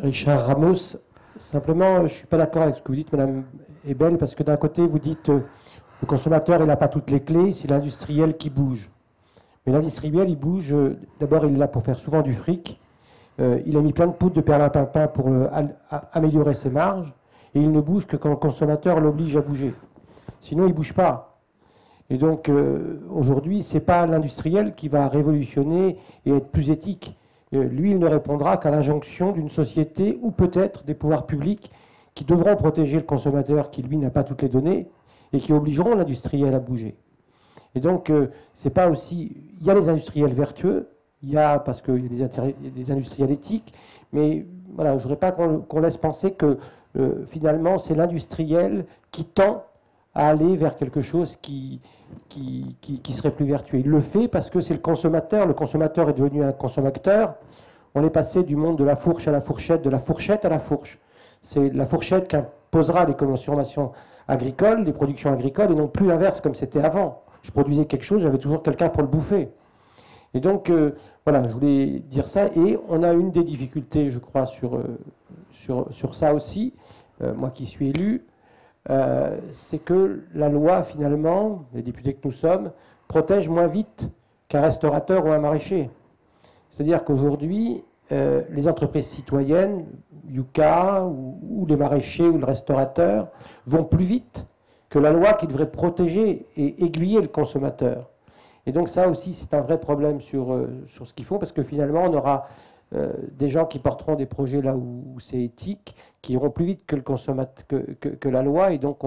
Richard Ramos, simplement, je ne suis pas d'accord avec ce que vous dites, Madame Ebel, parce que d'un côté, vous dites le consommateur, il n'a pas toutes les clés, c'est l'industriel qui bouge. Mais l'industriel, il bouge, d'abord, il est là pour faire souvent du fric. Il a mis plein de poudre de perlimpinpin pour améliorer ses marges. Et il ne bouge que quand le consommateur l'oblige à bouger. Sinon, il ne bouge pas. Et donc, aujourd'hui, ce n'est pas l'industriel qui va révolutionner et être plus éthique. lui, il ne répondra qu'à l'injonction d'une société ou peut-être des pouvoirs publics qui devront protéger le consommateur qui, lui, n'a pas toutes les données et qui obligeront l'industriel à bouger. Et donc, c'est pas aussi... Il y a les industriels vertueux, parce qu'il y a des industriels éthiques, mais voilà, je ne voudrais pas qu'on laisse penser que finalement, c'est l'industriel qui tend à aller vers quelque chose qui serait plus vertueux. Il le fait parce que c'est le consommateur. Le consommateur est devenu un consommateur. On est passé du monde de la fourche à la fourchette, de la fourchette à la fourche. C'est la fourchette qu'imposera les consommations agricoles, les productions agricoles, et non plus l'inverse comme c'était avant. Je produisais quelque chose, j'avais toujours quelqu'un pour le bouffer. Et donc, voilà, je voulais dire ça. Et on a une des difficultés, je crois, sur ça aussi, moi qui suis élu, c'est que la loi, finalement, les députés que nous sommes, protège moins vite qu'un restaurateur ou un maraîcher. C'est-à-dire qu'aujourd'hui, les entreprises citoyennes, Yuka, ou les maraîchers ou le restaurateur, vont plus vite que la loi qui devrait protéger et aiguiller le consommateur. Et donc ça aussi, c'est un vrai problème sur ce qu'ils font, parce que finalement, on aura des gens qui porteront des projets là où c'est éthique, qui iront plus vite que le consommateur, que la loi, et donc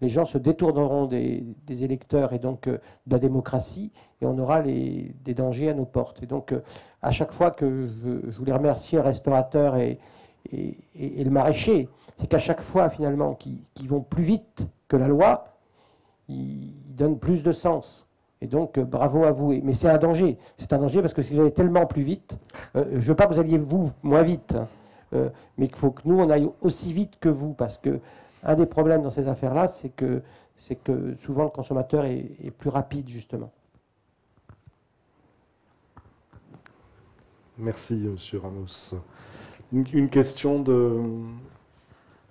les gens se détourneront des électeurs et donc de la démocratie, et on aura des dangers à nos portes. Et donc, à chaque fois que je voulais remercier le restaurateur et le maraîcher, c'est qu'à chaque fois, finalement, qu'ils vont plus vite que la loi, ils donnent plus de sens. Et donc, bravo à vous. Mais c'est un danger. C'est un danger parce que si vous allez tellement plus vite, je ne veux pas que vous alliez, vous, moins vite, hein, mais qu'il faut que nous, on aille aussi vite que vous. Parce que un des problèmes dans ces affaires-là, c'est que souvent le consommateur est plus rapide, justement. Merci, M. Ramos. Une question de...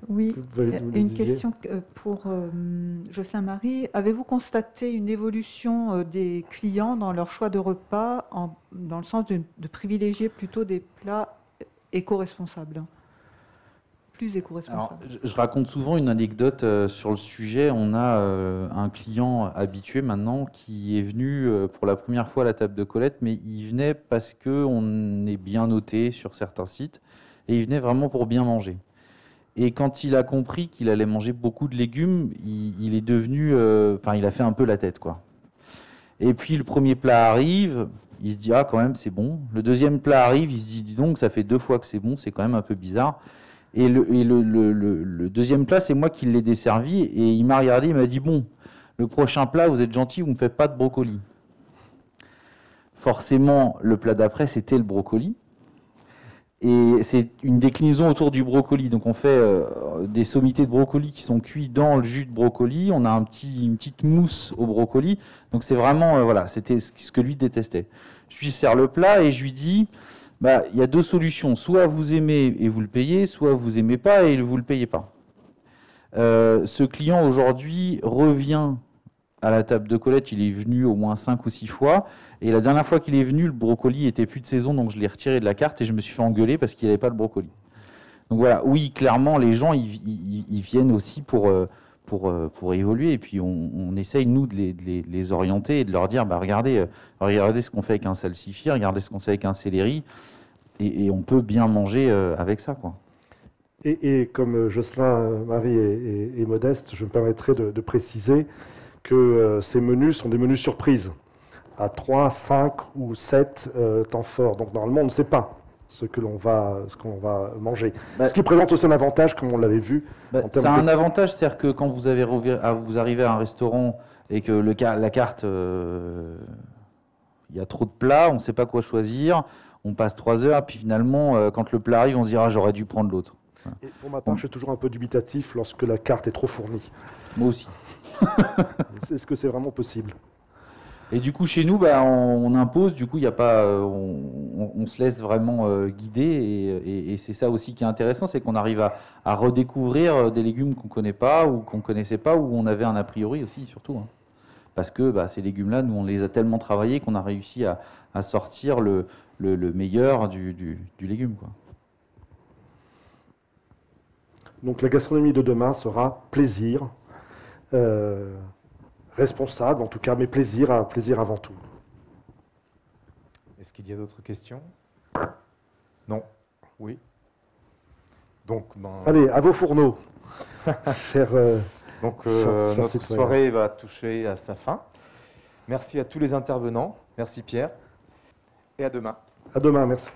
Oui, une question pour Jocelyn Marie. Avez-vous constaté une évolution des clients dans leur choix de repas, dans le sens de privilégier plutôt des plats éco-responsables, plus éco-responsables? Alors, je raconte souvent une anecdote sur le sujet. On a un client habitué maintenant qui est venu pour la première fois à la table de Colette, mais il venait parce qu'on est bien noté sur certains sites, et il venait vraiment pour bien manger. Et quand il a compris qu'il allait manger beaucoup de légumes, il est devenu... Enfin, il a fait un peu la tête, quoi. Et puis, le premier plat arrive, il se dit « Ah, quand même, c'est bon ». Le deuxième plat arrive, il se dit « Dis donc, ça fait 2 fois que c'est bon, c'est quand même un peu bizarre ». Et le deuxième plat, c'est moi qui l'ai desservi. Et il m'a regardé, il m'a dit « Bon, le prochain plat, vous êtes gentil, vous ne me faites pas de brocoli ». Forcément, le plat d'après, c'était le brocoli. Et c'est une déclinaison autour du brocoli. Donc on fait des sommités de brocoli qui sont cuits dans le jus de brocoli. On a une petite mousse au brocoli. Donc c'est vraiment, voilà, c'était ce que lui détestait. Je lui sers le plat et je lui dis, bah, il y a 2 solutions. Soit vous aimez et vous le payez, soit vous aimez pas et vous le payez pas. Ce client aujourd'hui revient à la table de Colette. Il est venu au moins 5 ou 6 fois. Et la dernière fois qu'il est venu, le brocoli était plus de saison, donc je l'ai retiré de la carte et je me suis fait engueuler parce qu'il n'y avait pas de brocoli. Donc voilà, oui, clairement, les gens, ils viennent aussi pour évoluer. Et puis on essaye, nous, de les orienter et de leur dire, bah, regardez ce qu'on fait avec un salsifis, regardez ce qu'on fait avec un céleri, et on peut bien manger avec ça, quoi. Et comme Jocelyn Marie est modeste, je me permettrai de préciser que ces menus sont des menus surprises, à 3, 5 ou 7 temps forts. Donc normalement, on ne sait pas ce qu'on va manger. Ce qui présente aussi un avantage, comme on l'avait vu. C'est un avantage, c'est-à-dire que quand vous arrivez à un restaurant et que la carte, il y a trop de plats, on ne sait pas quoi choisir, on passe 3 heures, puis finalement, quand le plat arrive, on se dira, j'aurais dû prendre l'autre. Voilà. Et pour ma part, je suis toujours un peu dubitatif lorsque la carte est trop fournie. Moi aussi. Est-ce que c'est vraiment possible? Et du coup, chez nous, bah, on impose, du coup, il y a pas, on se laisse vraiment guider, et c'est ça aussi qui est intéressant, c'est qu'on arrive à redécouvrir des légumes qu'on ne connaît pas, ou qu'on ne connaissait pas, ou on avait un a priori aussi, surtout. Hein. Parce que bah, ces légumes-là, nous, on les a tellement travaillés qu'on a réussi à sortir le meilleur du légume, quoi. Donc la gastronomie de demain sera plaisir, responsable en tout cas, mais plaisir avant tout. Est-ce qu'il y a d'autres questions? Non. Oui. Donc, allez, à vos fourneaux. Chers, donc, chers notre citoyens. soirée va toucher à sa fin. Merci à tous les intervenants. Merci Pierre. Et à demain. À demain, merci.